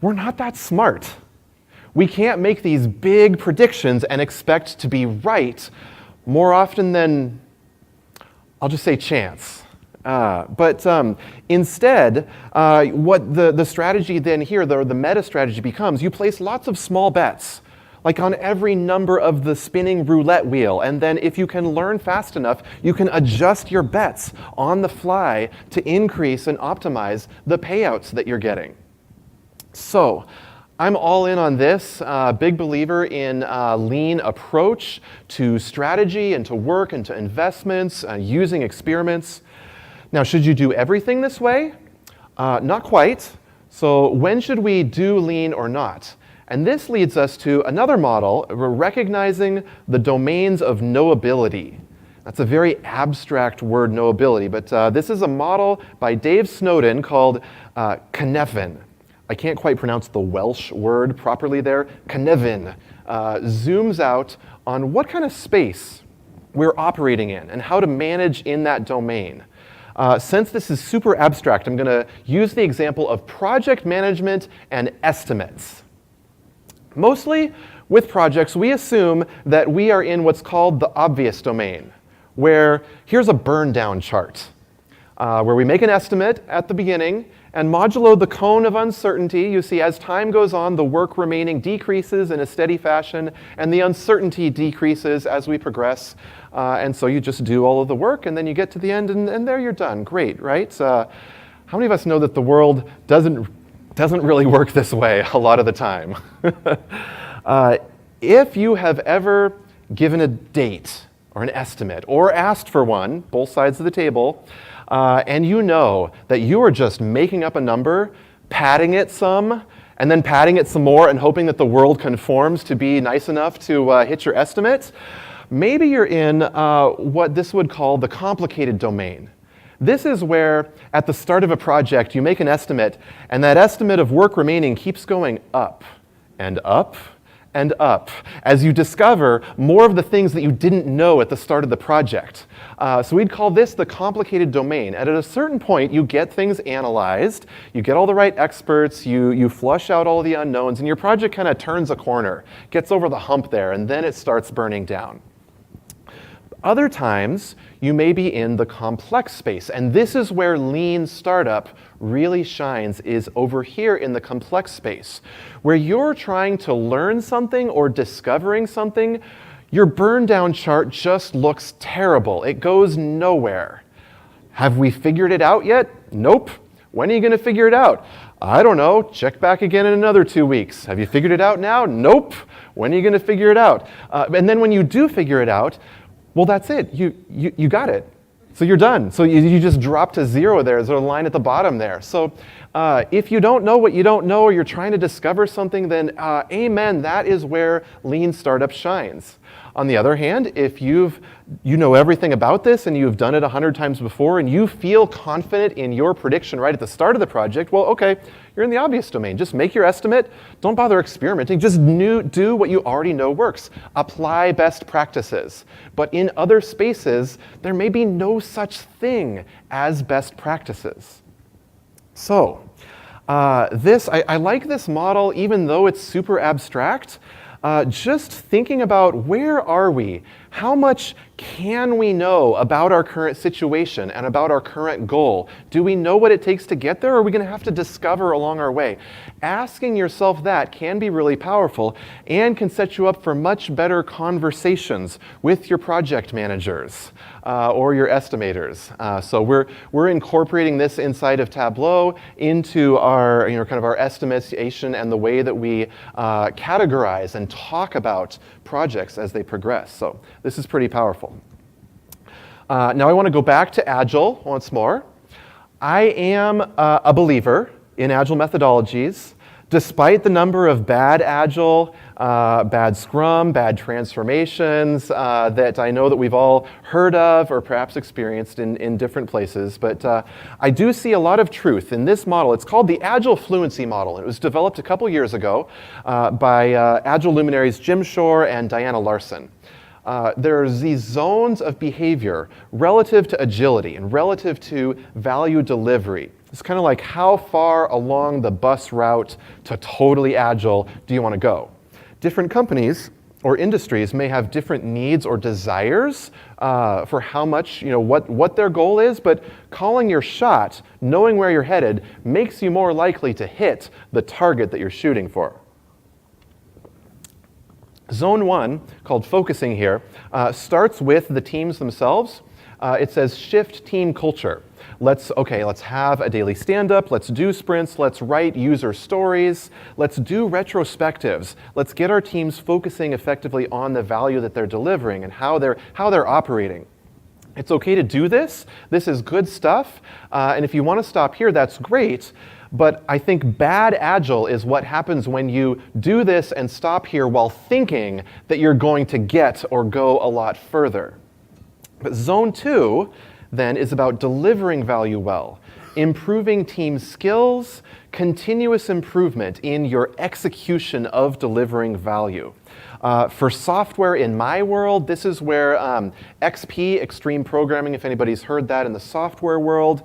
we're not that smart. We can't make these big predictions and expect to be right more often than, I'll just say, chance. Instead, what the strategy then here, the meta strategy becomes, you place lots of small bets, like on every number of the spinning roulette wheel. And then if you can learn fast enough, you can adjust your bets on the fly to increase and optimize the payouts that you're getting. So I'm all in on this, big believer in lean approach to strategy and to work and to investments, using experiments. Now, should you do everything this way? Not quite. So when should we do lean or not? And this leads us to another model. We're recognizing the domains of knowability. That's a very abstract word, knowability, but this is a model by Dave Snowden called Kineton. I can't quite pronounce the Welsh word properly there. Kineton zooms out on what kind of space we're operating in and how to manage in that domain. Since this is super abstract, I'm going to use the example of project management and estimates. Mostly with projects, we assume that we are in what's called the obvious domain, where here's a burn down chart, where we make an estimate at the beginning, and modulo the cone of uncertainty, you see as time goes on, the work remaining decreases in a steady fashion, and the uncertainty decreases as we progress. And so you just do all of the work, and then you get to the end, and there you're done. Great, right? How many of us know that the world doesn't really work this way a lot of the time? If you have ever given a date or an estimate or asked for one, both sides of the table, and you know that you are just making up a number, padding it some, and then padding it some more and hoping that the world conforms to be nice enough to hit your estimate, maybe you're in what this would call the complicated domain. This is where, at the start of a project, you make an estimate, and that estimate of work remaining keeps going up and up and up as you discover more of the things that you didn't know at the start of the project. So we'd call this the complicated domain. And at a certain point, you get things analyzed, you get all the right experts, you flush out all the unknowns, and your project kind of turns a corner, gets over the hump there, and then it starts burning down. Other times, you may be in the complex space, and this is where lean startup really shines, is over here in the complex space, where you're trying to learn something or discovering something. Your burn down chart just looks terrible. It goes nowhere. Have we figured it out yet? Nope. When are you going to figure it out? I don't know. Check back again in another 2 weeks. Have you figured it out now? Nope. When are you going to figure it out? And then when you do figure it out, well, that's it. You got it. So you're done. So you just drop to zero there. There's a line at the bottom there. So if you don't know what you don't know, or you're trying to discover something, then amen, that is where lean startup shines. On the other hand, if you know everything about this and you've done it 100 times before and you feel confident in your prediction right at the start of the project, well, okay, you're in the obvious domain. Just make your estimate. Don't bother experimenting. Just do what you already know works. Apply best practices. But in other spaces, there may be no such thing as best practices. So, I like this model, even though it's super abstract. Just thinking about where are we? How much can we know about our current situation and about our current goal? Do we know what it takes to get there, or are we going to have to discover along our way? Asking yourself that can be really powerful and can set you up for much better conversations with your project managers or your estimators. So we're incorporating this inside of Tableau into our kind of our estimation and the way that we categorize and talk about projects as they progress. So this is pretty powerful. Now I want to go back to Agile once more. I am a believer in Agile methodologies, despite the number of bad Agile, bad Scrum, bad transformations that I know that we've all heard of or perhaps experienced in different places. But I do see a lot of truth in this model. It's called the Agile fluency model. It was developed a couple years ago by Agile luminaries Jim Shore and Diana Larson. There's these zones of behavior relative to agility and relative to value delivery. It's kind of like how far along the bus route to totally agile do you want to go? Different companies or industries may have different needs or desires for how much, what their goal is, but calling your shot, knowing where you're headed, makes you more likely to hit the target that you're shooting for. Zone 1, called focusing here, starts with the teams themselves. It says shift team culture. Let's have a daily stand-up, let's do sprints, let's write user stories, let's do retrospectives, let's get our teams focusing effectively on the value that they're delivering and how they're operating. It's okay to do this. This is good stuff. And if you want to stop here, that's great. But I think bad Agile is what happens when you do this and stop here while thinking that you're going to get or go a lot further. But Zone 2 then is about delivering value well, improving team skills, continuous improvement in your execution of delivering value. For software in my world, this is where XP, extreme programming, if anybody's heard that in the software world,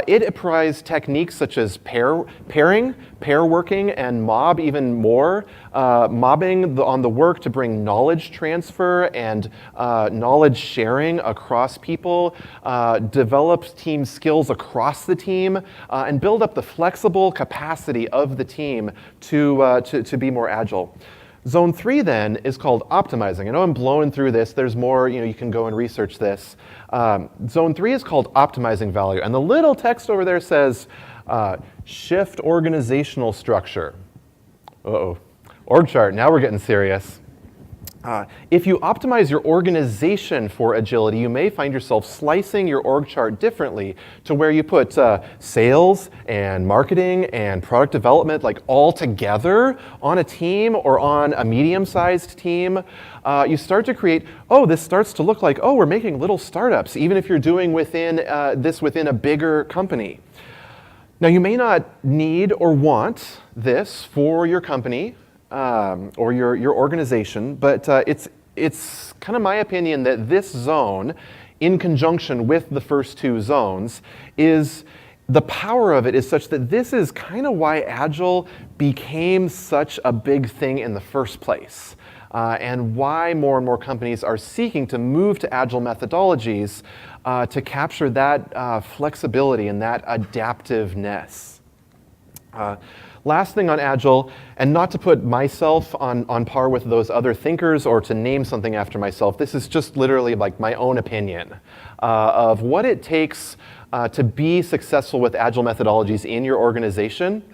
it applies techniques such as pairing, pair working, and mob even more. Mobbing on the work to bring knowledge transfer and knowledge sharing across people, develop team skills across the team, and build up the flexible capacity of the team to be more agile. Zone 3 then is called optimizing. I know I'm blowing through this. There's more, you can go and research this. Zone 3 is called optimizing value. And the little text over there says, shift organizational structure. Uh-oh. Org chart, now we're getting serious. If you optimize your organization for agility, you may find yourself slicing your org chart differently to where you put sales and marketing and product development all together on a team or on a medium-sized team. You start to create, this starts to look like, we're making little startups, even if you're doing within a bigger company. Now, you may not need or want this for your company, or your organization, but it's kind of my opinion that this zone, in conjunction with the first two zones, is the power of it is such that this is kind of why Agile became such a big thing in the first place, and why more and more companies are seeking to move to Agile methodologies to capture that flexibility and that adaptiveness. Last thing on Agile, and not to put myself on par with those other thinkers or to name something after myself, this is just literally my own opinion of what it takes to be successful with Agile methodologies in your organization.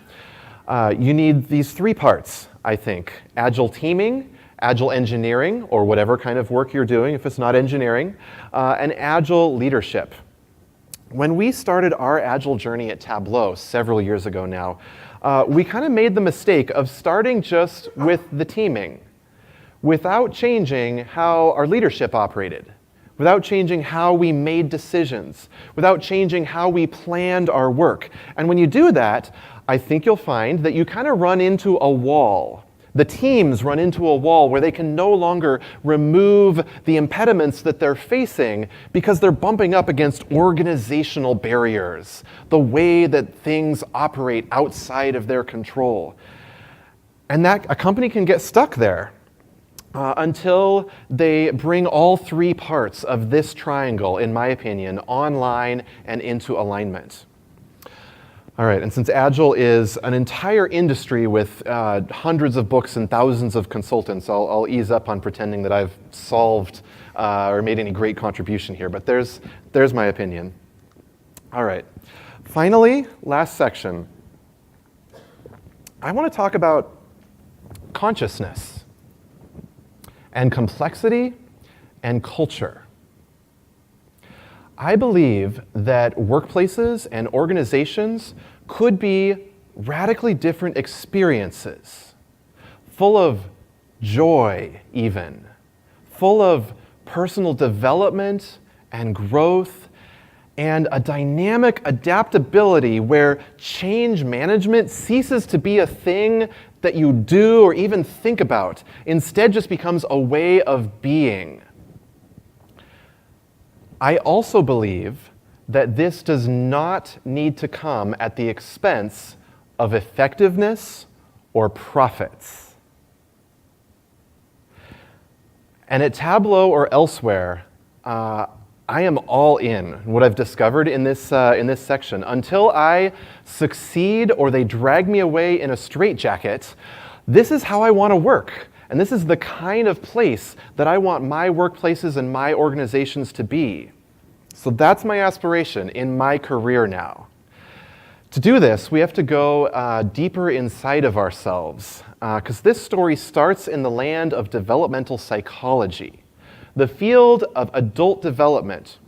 You need these three parts, I think. Agile teaming, Agile engineering, or whatever kind of work you're doing if it's not engineering, and Agile leadership. When we started our Agile journey at Tableau several years ago now, we kind of made the mistake of starting just with the teaming. without changing how our leadership operated, without changing how we made decisions, without changing how we planned our work. And when you do that, I think you'll find that you kind of run into a wall. The teams run into a wall where they can no longer remove the impediments that they're facing because they're bumping up against organizational barriers, the way that things operate outside of their control. And that a company can get stuck there until they bring all three parts of this triangle, in my opinion, online and into alignment. All right, and since Agile is an entire industry with hundreds of books and thousands of consultants, I'll ease up on pretending that I've solved or made any great contribution here, but there's my opinion. All right, finally, last section. I want to talk about consciousness and complexity and culture. I believe that workplaces and organizations could be radically different experiences, full of joy even, full of personal development and growth, and a dynamic adaptability where change management ceases to be a thing that you do or even think about, instead just becomes a way of being. I also believe that this does not need to come at the expense of effectiveness or profits. And at Tableau or elsewhere, I am all in what I've discovered in this section. Until I succeed or they drag me away in a straitjacket, this is how I want to work. And this is the kind of place that I want my workplaces and my organizations to be. So that's my aspiration in my career now. To do this, we have to go deeper inside of ourselves, because this story starts in the land of developmental psychology, the field of adult development,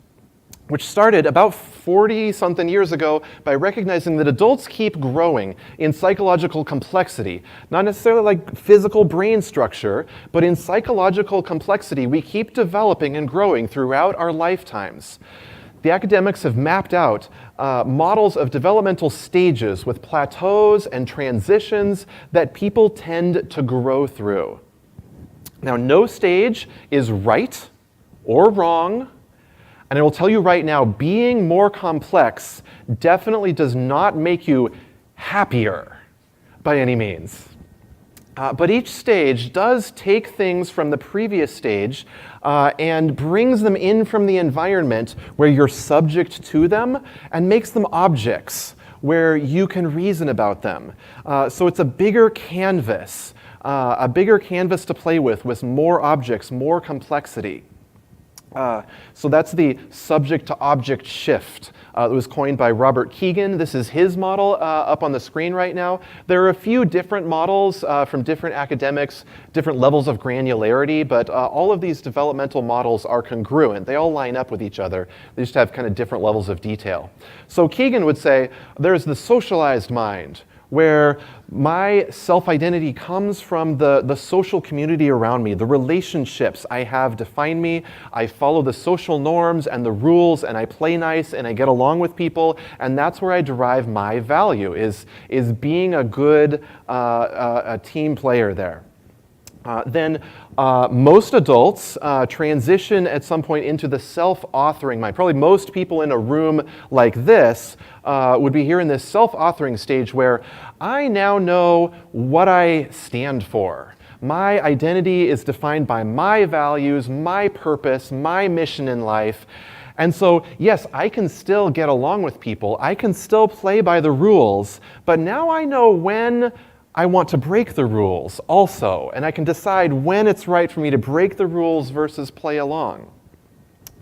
which started about 40-something years ago by recognizing that adults keep growing in psychological complexity. Not necessarily like physical brain structure, but in psychological complexity, we keep developing and growing throughout our lifetimes. The academics have mapped out models of developmental stages with plateaus and transitions that people tend to grow through. Now, no stage is right or wrong, and I will tell you right now, being more complex definitely does not make you happier by any means. But each stage does take things from the previous stage and brings them in from the environment where you're subject to them and makes them objects where you can reason about them. So it's a bigger canvas to play with more objects, more complexity. So that's the subject to object shift. It was coined by Robert Keegan. This is his model up on the screen right now. There are a few different models from different academics, different levels of granularity, but all of these developmental models are congruent. They all line up with each other. They just have kind of different levels of detail. So Keegan would say there's the socialized mind, where my self-identity comes from the social community around me. The relationships I have define me. I follow the social norms and the rules, and I play nice, and I get along with people, and that's where I derive my value, is being a good a team player there. Then most adults transition at some point into the self-authoring mind. Probably most people in a room like this would be here in this self-authoring stage where I now know what I stand for. My identity is defined by my values, my purpose, my mission in life. And so, yes, I can still get along with people. I can still play by the rules. But now I know when I want to break the rules also. And I can decide when it's right for me to break the rules versus play along.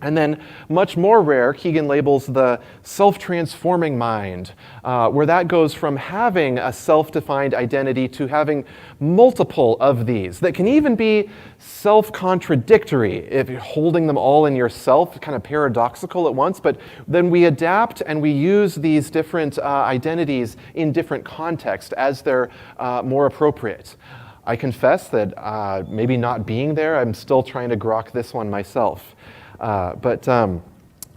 And then, much more rare, Keegan labels the self-transforming mind, where that goes from having a self-defined identity to having multiple of these that can even be self-contradictory if you're holding them all in yourself, kind of paradoxical at once. But then we adapt and we use these different identities in different contexts as they're more appropriate. I confess that maybe not being there, I'm still trying to grok this one myself. But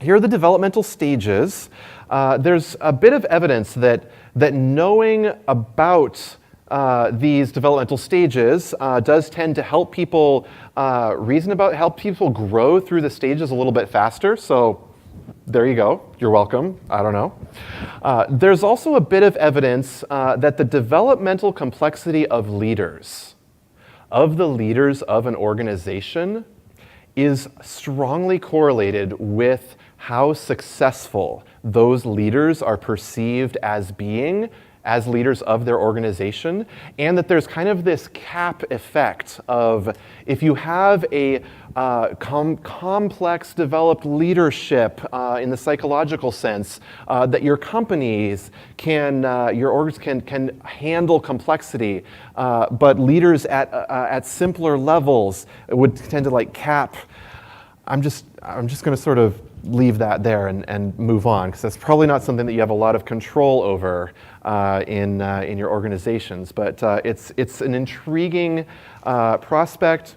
here are the developmental stages. There's a bit of evidence that knowing about these developmental stages does tend to help people help people grow through the stages a little bit faster. So there you go. You're welcome. I don't know. There's also a bit of evidence that the developmental complexity of the leaders of an organization is strongly correlated with how successful those leaders are perceived as being as leaders of their organization, and that there's kind of this cap effect of if you have a complex developed leadership in the psychological sense, that your companies your orgs can handle complexity, but leaders at simpler levels would tend to like cap. I'm just going to sort of leave that there and move on, because that's probably not something that you have a lot of control over in your organizations. But it's an intriguing prospect.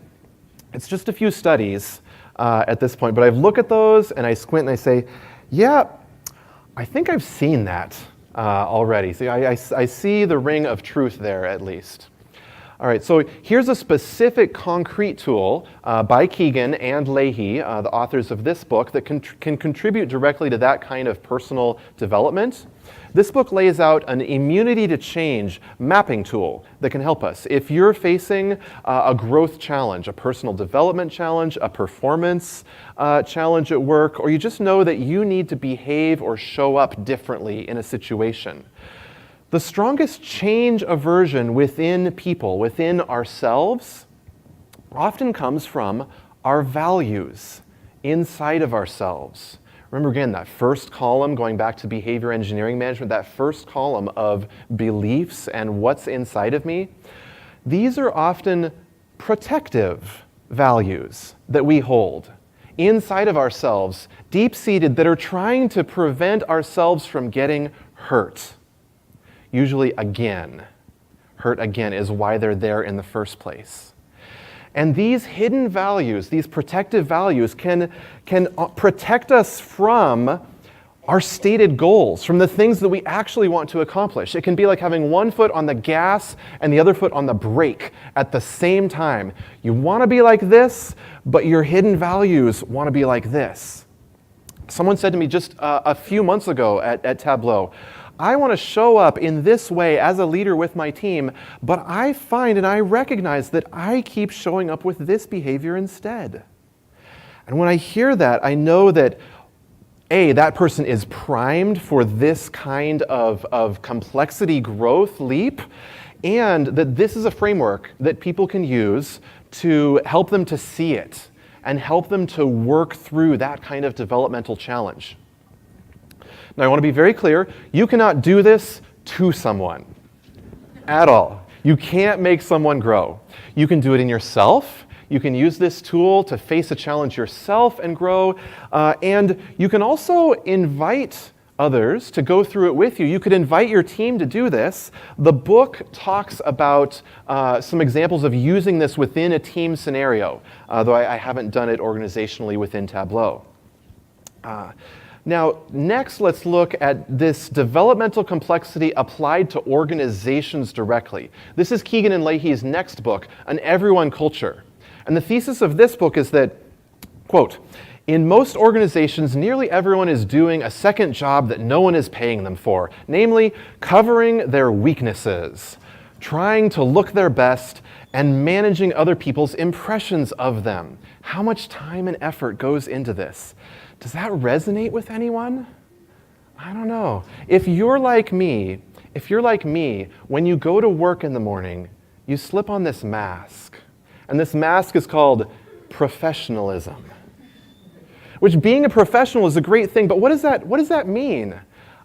It's just a few studies at this point, but I look at those and I squint and I say, yeah, I think I've seen that already. See, I see the ring of truth there at least. All right, so here's a specific concrete tool by Keegan and Leahy, the authors of this book, that can contribute directly to that kind of personal development. This book lays out an immunity to change mapping tool that can help us. If you're facing a growth challenge, a personal development challenge, a performance challenge at work, or you just know that you need to behave or show up differently in a situation, the strongest change aversion within people, within ourselves, often comes from our values inside of ourselves. Remember again, that first column, going back to behavior engineering management, that first column of beliefs and what's inside of me, these are often protective values that we hold inside of ourselves, deep-seated, that are trying to prevent ourselves from getting hurt. Usually again. Hurt again is why they're there in the first place. And these hidden values, these protective values, can protect us from our stated goals, from the things that we actually want to accomplish. It can be like having one foot on the gas and the other foot on the brake at the same time. You want to be like this, but your hidden values want to be like this. Someone said to me just a few months ago at Tableau, I want to show up in this way as a leader with my team, but I find and I recognize that I keep showing up with this behavior instead. And when I hear that, I know that A, that person is primed for this kind of complexity growth leap, and that this is a framework that people can use to help them to see it and help them to work through that kind of developmental challenge. Now, I want to be very clear, you cannot do this to someone at all. You can't make someone grow. You can do it in yourself. You can use this tool to face a challenge yourself and grow. And you can also invite others to go through it with you. You could invite your team to do this. The book talks about some examples of using this within a team scenario, though I haven't done it organizationally within Tableau. Now, next, let's look at this developmental complexity applied to organizations directly. This is Keegan and Leahy's next book, An Everyone Culture. And the thesis of this book is that, quote, in most organizations, nearly everyone is doing a second job that no one is paying them for, namely covering their weaknesses, trying to look their best, and managing other people's impressions of them. How much time and effort goes into this? Does that resonate with anyone? I don't know. If you're like me, when you go to work in the morning, you slip on this mask. And this mask is called professionalism. Which, being a professional is a great thing, but what does that mean?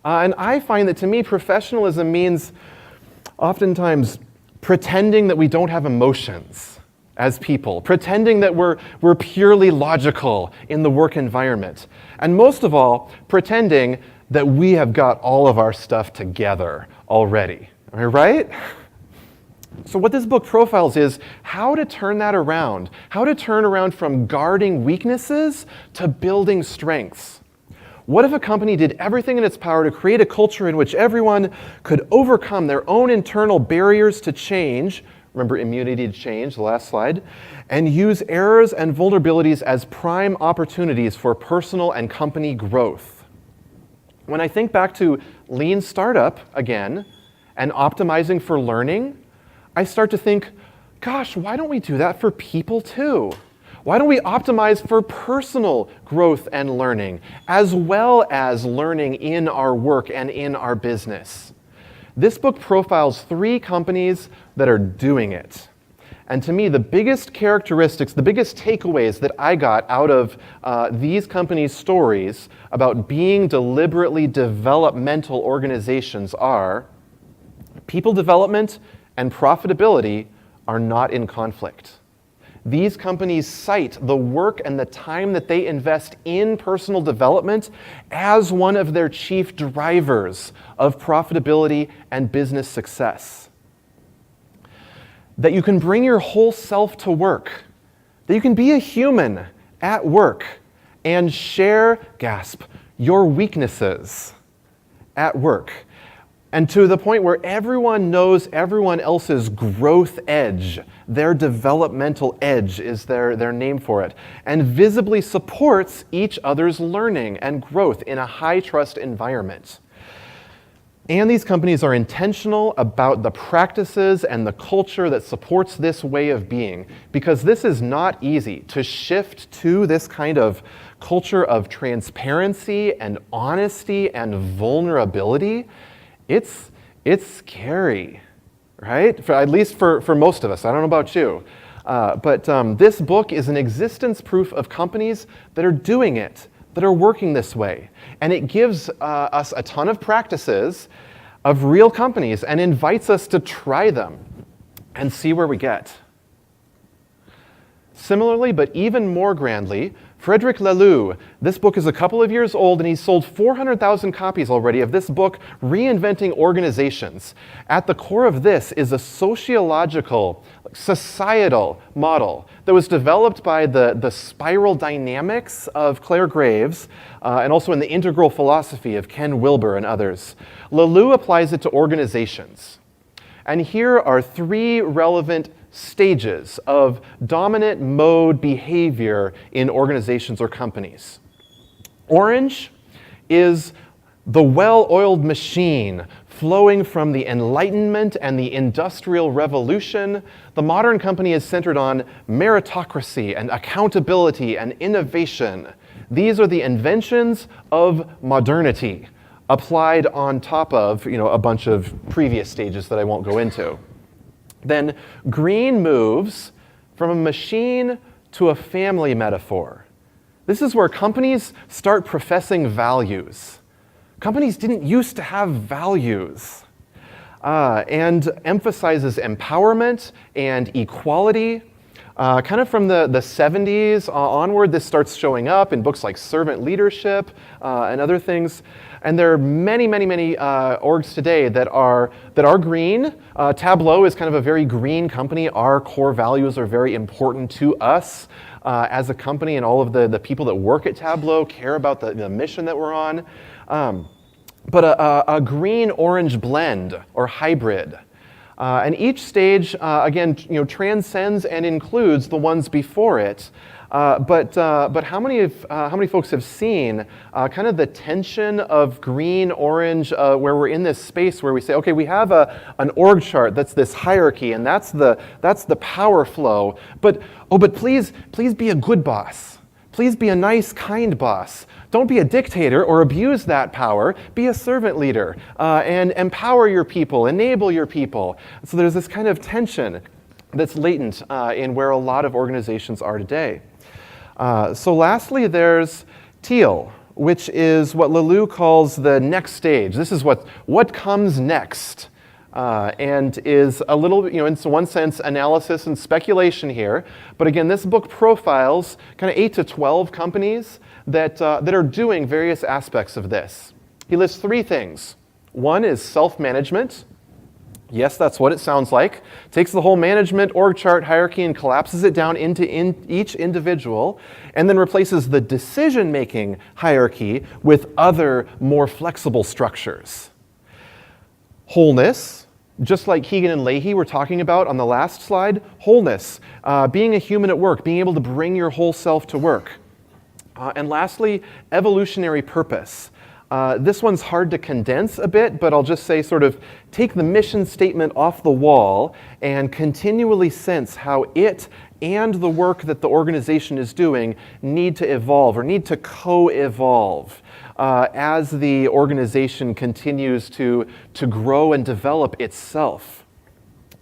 And I find that to me, professionalism means oftentimes pretending that we don't have emotions as people, pretending that we're purely logical in the work environment. And most of all, pretending that we have got all of our stuff together already. Am I right? So what this book profiles is how to turn that around, how to turn around from guarding weaknesses to building strengths. What if a company did everything in its power to create a culture in which everyone could overcome their own internal barriers to change, remember immunity to change, the last slide, and use errors and vulnerabilities as prime opportunities for personal and company growth? When I think back to lean startup again and optimizing for learning, I start to think, gosh, why don't we do that for people too? Why don't we optimize for personal growth and learning, as well as learning in our work and in our business? This book profiles 3 companies that are doing it. And to me, the biggest characteristics, the biggest takeaways that I got out of these companies' stories about being deliberately developmental organizations are people development and profitability are not in conflict. These companies cite the work and the time that they invest in personal development as one of their chief drivers of profitability and business success. That you can bring your whole self to work, that you can be a human at work and share, gasp, your weaknesses at work. And to the point where everyone knows everyone else's growth edge, their developmental edge is their name for it, and visibly supports each other's learning and growth in a high-trust environment. And these companies are intentional about the practices and the culture that supports this way of being, because this is not easy to shift to this kind of culture of transparency and honesty and vulnerability. It's scary, right? At least for most of us. I don't know about you. But this book is an existence proof of companies that are doing it, that are working this way. And it gives us a ton of practices of real companies and invites us to try them and see where we get. Similarly, but even more grandly, Frederic Laloux. This book is a couple of years old, and he's sold 400,000 copies already of this book, Reinventing Organizations. At the core of this is a sociological, societal model that was developed by the spiral dynamics of Claire Graves, and also in the integral philosophy of Ken Wilber and others. Laloux applies it to organizations. And here are 3 relevant stages of dominant mode behavior in organizations or companies. Orange is the well-oiled machine flowing from the Enlightenment and the Industrial Revolution. The modern company is centered on meritocracy and accountability and innovation. These are the inventions of modernity applied on top of, a bunch of previous stages that I won't go into. Then green moves from a machine to a family metaphor. This is where companies start professing values. Companies didn't used to have values, and emphasizes empowerment and equality. Kind of from the 70s onward, this starts showing up in books like Servant Leadership and other things. And there are many orgs today that are green. Tableau is kind of a very green company. Our core values are very important to us as a company, and all of the people that work at Tableau care about the mission that we're on. But a green-orange blend or hybrid. And each stage, again, transcends and includes the ones before it. But how many folks have seen kind of the tension of green, orange, where we're in this space where we say, okay, we have an org chart that's this hierarchy, and that's the power flow. But please be a good boss. Please be a nice, kind boss. Don't be a dictator or abuse that power. Be a servant leader and empower your people, enable your people. So there's this kind of tension that's latent in where a lot of organizations are today. So lastly, there's teal, which is what Laloux calls the next stage. This is what comes next. And is a little, in one sense, analysis and speculation here. But again, this book profiles kind of 8 to 12 companies that are doing various aspects of this. He lists 3 things. One is self-management. Yes, that's what it sounds like. Takes the whole management org chart hierarchy and collapses it down into each individual, and then replaces the decision-making hierarchy with other, more flexible structures. Wholeness, just like Keegan and Leahy were talking about on the last slide, wholeness, being a human at work, being able to bring your whole self to work. And lastly, evolutionary purpose. This one's hard to condense a bit, but I'll just say sort of take the mission statement off the wall and continually sense how it and the work that the organization is doing need to evolve or need to co-evolve as the organization continues to grow and develop itself.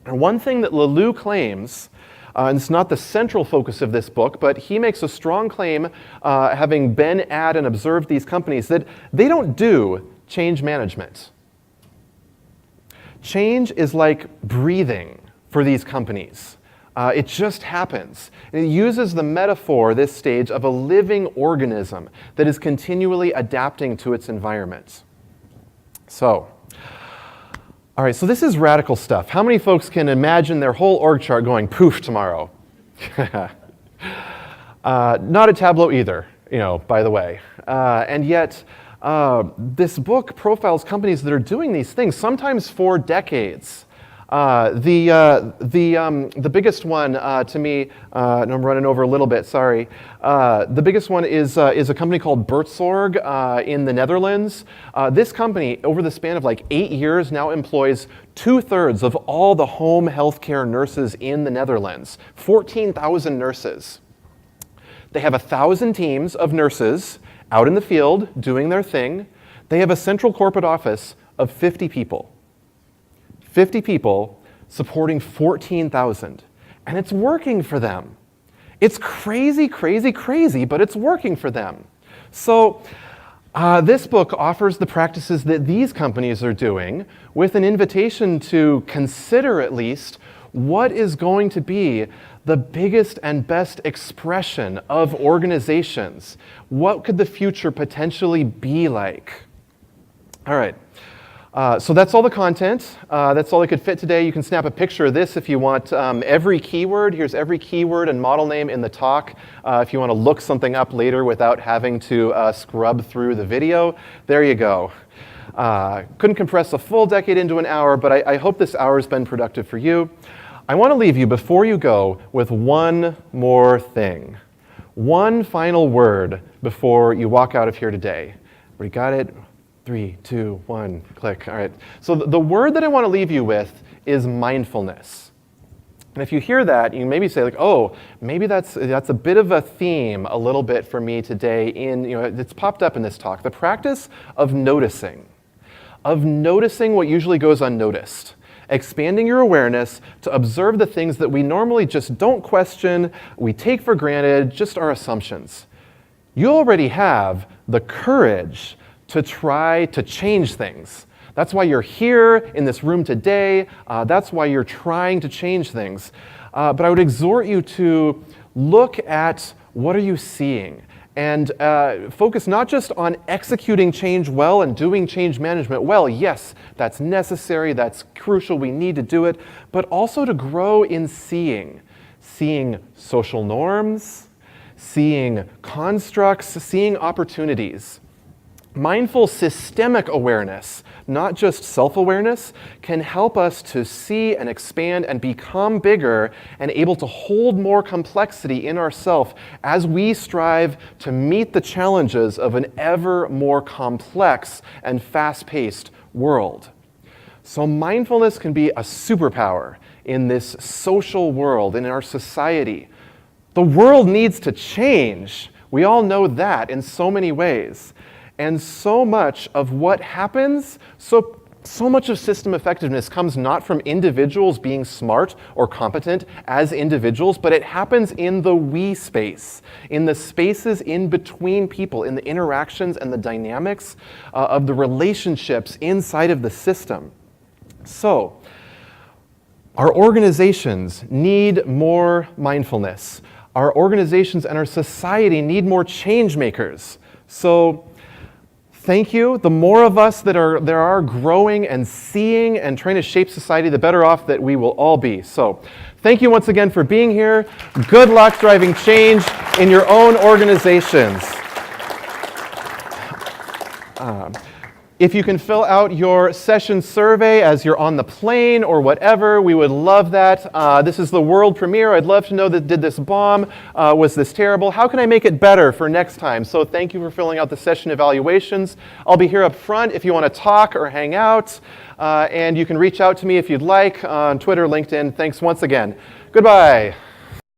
And one thing that Lelou claims, and it's not the central focus of this book, but he makes a strong claim, having been at and observed these companies, that they don't do change management. Change is like breathing for these companies. It just happens. And it uses the metaphor, this stage, of a living organism that is continually adapting to its environment. So, all right, so this is radical stuff. How many folks can imagine their whole org chart going poof tomorrow? Not a Tableau either, by the way. And yet, this book profiles companies that are doing these things, sometimes for decades. The biggest one to me, and I'm running over a little bit, sorry. The biggest one is a company called Buurtzorg in the Netherlands. This company, over the span of like 8 years, now employs 2/3 of all the home healthcare nurses in the Netherlands, 14,000 nurses. They have 1,000 teams of nurses out in the field doing their thing. They have a central corporate office of 50 people. 50 people supporting 14,000. And it's working for them. It's crazy, crazy, crazy, but it's working for them. So this book offers the practices that these companies are doing with an invitation to consider at least what is going to be the biggest and best expression of organizations. What could the future potentially be like? All right. So that's all the content. That's all I could fit today. You can snap a picture of this if you want. Every keyword, here's every keyword and model name in the talk. If you want to look something up later without having to scrub through the video, there you go. Couldn't compress a full decade into an hour, but I hope this hour has been productive for you. I want to leave you, before you go, with one more thing. One final word before you walk out of here today. We got it? 3, 2, 1, click. All right. So the word that I want to leave you with is mindfulness. And if you hear that, you maybe say like, oh, maybe that's a bit of a theme a little bit for me today it's popped up in this talk. The practice of noticing what usually goes unnoticed. Expanding your awareness to observe the things that we normally just don't question, we take for granted, just our assumptions. You already have the courage to try to change things. That's why you're here in this room today. That's why you're trying to change things. But I would exhort you to look at what are you seeing and focus not just on executing change well and doing change management well. Yes, that's necessary, that's crucial, we need to do it, but also to grow in seeing social norms, seeing constructs, seeing opportunities. Mindful systemic awareness, not just self-awareness, can help us to see and expand and become bigger and able to hold more complexity in ourselves as we strive to meet the challenges of an ever more complex and fast-paced world. So mindfulness can be a superpower in this social world, in our society. The world needs to change. We all know that in so many ways. And so much of what happens, so much of system effectiveness comes not from individuals being smart or competent as individuals, but it happens in the we space, in the spaces in between people, in the interactions and the dynamics of the relationships inside of the system. So, our organizations need more mindfulness. Our organizations and our society need more change makers. So, thank you. The more of us that there are growing and seeing and trying to shape society, the better off that we will all be. So thank you once again for being here. Good luck driving change in your own organizations. If you can fill out your session survey as you're on the plane or whatever, we would love that. This is the world premiere. I'd love to know that did this bomb? Was this terrible? How can I make it better for next time? So thank you for filling out the session evaluations. I'll be here up front if you want to talk or hang out. And you can reach out to me if you'd like on Twitter, LinkedIn. Thanks once again. Goodbye.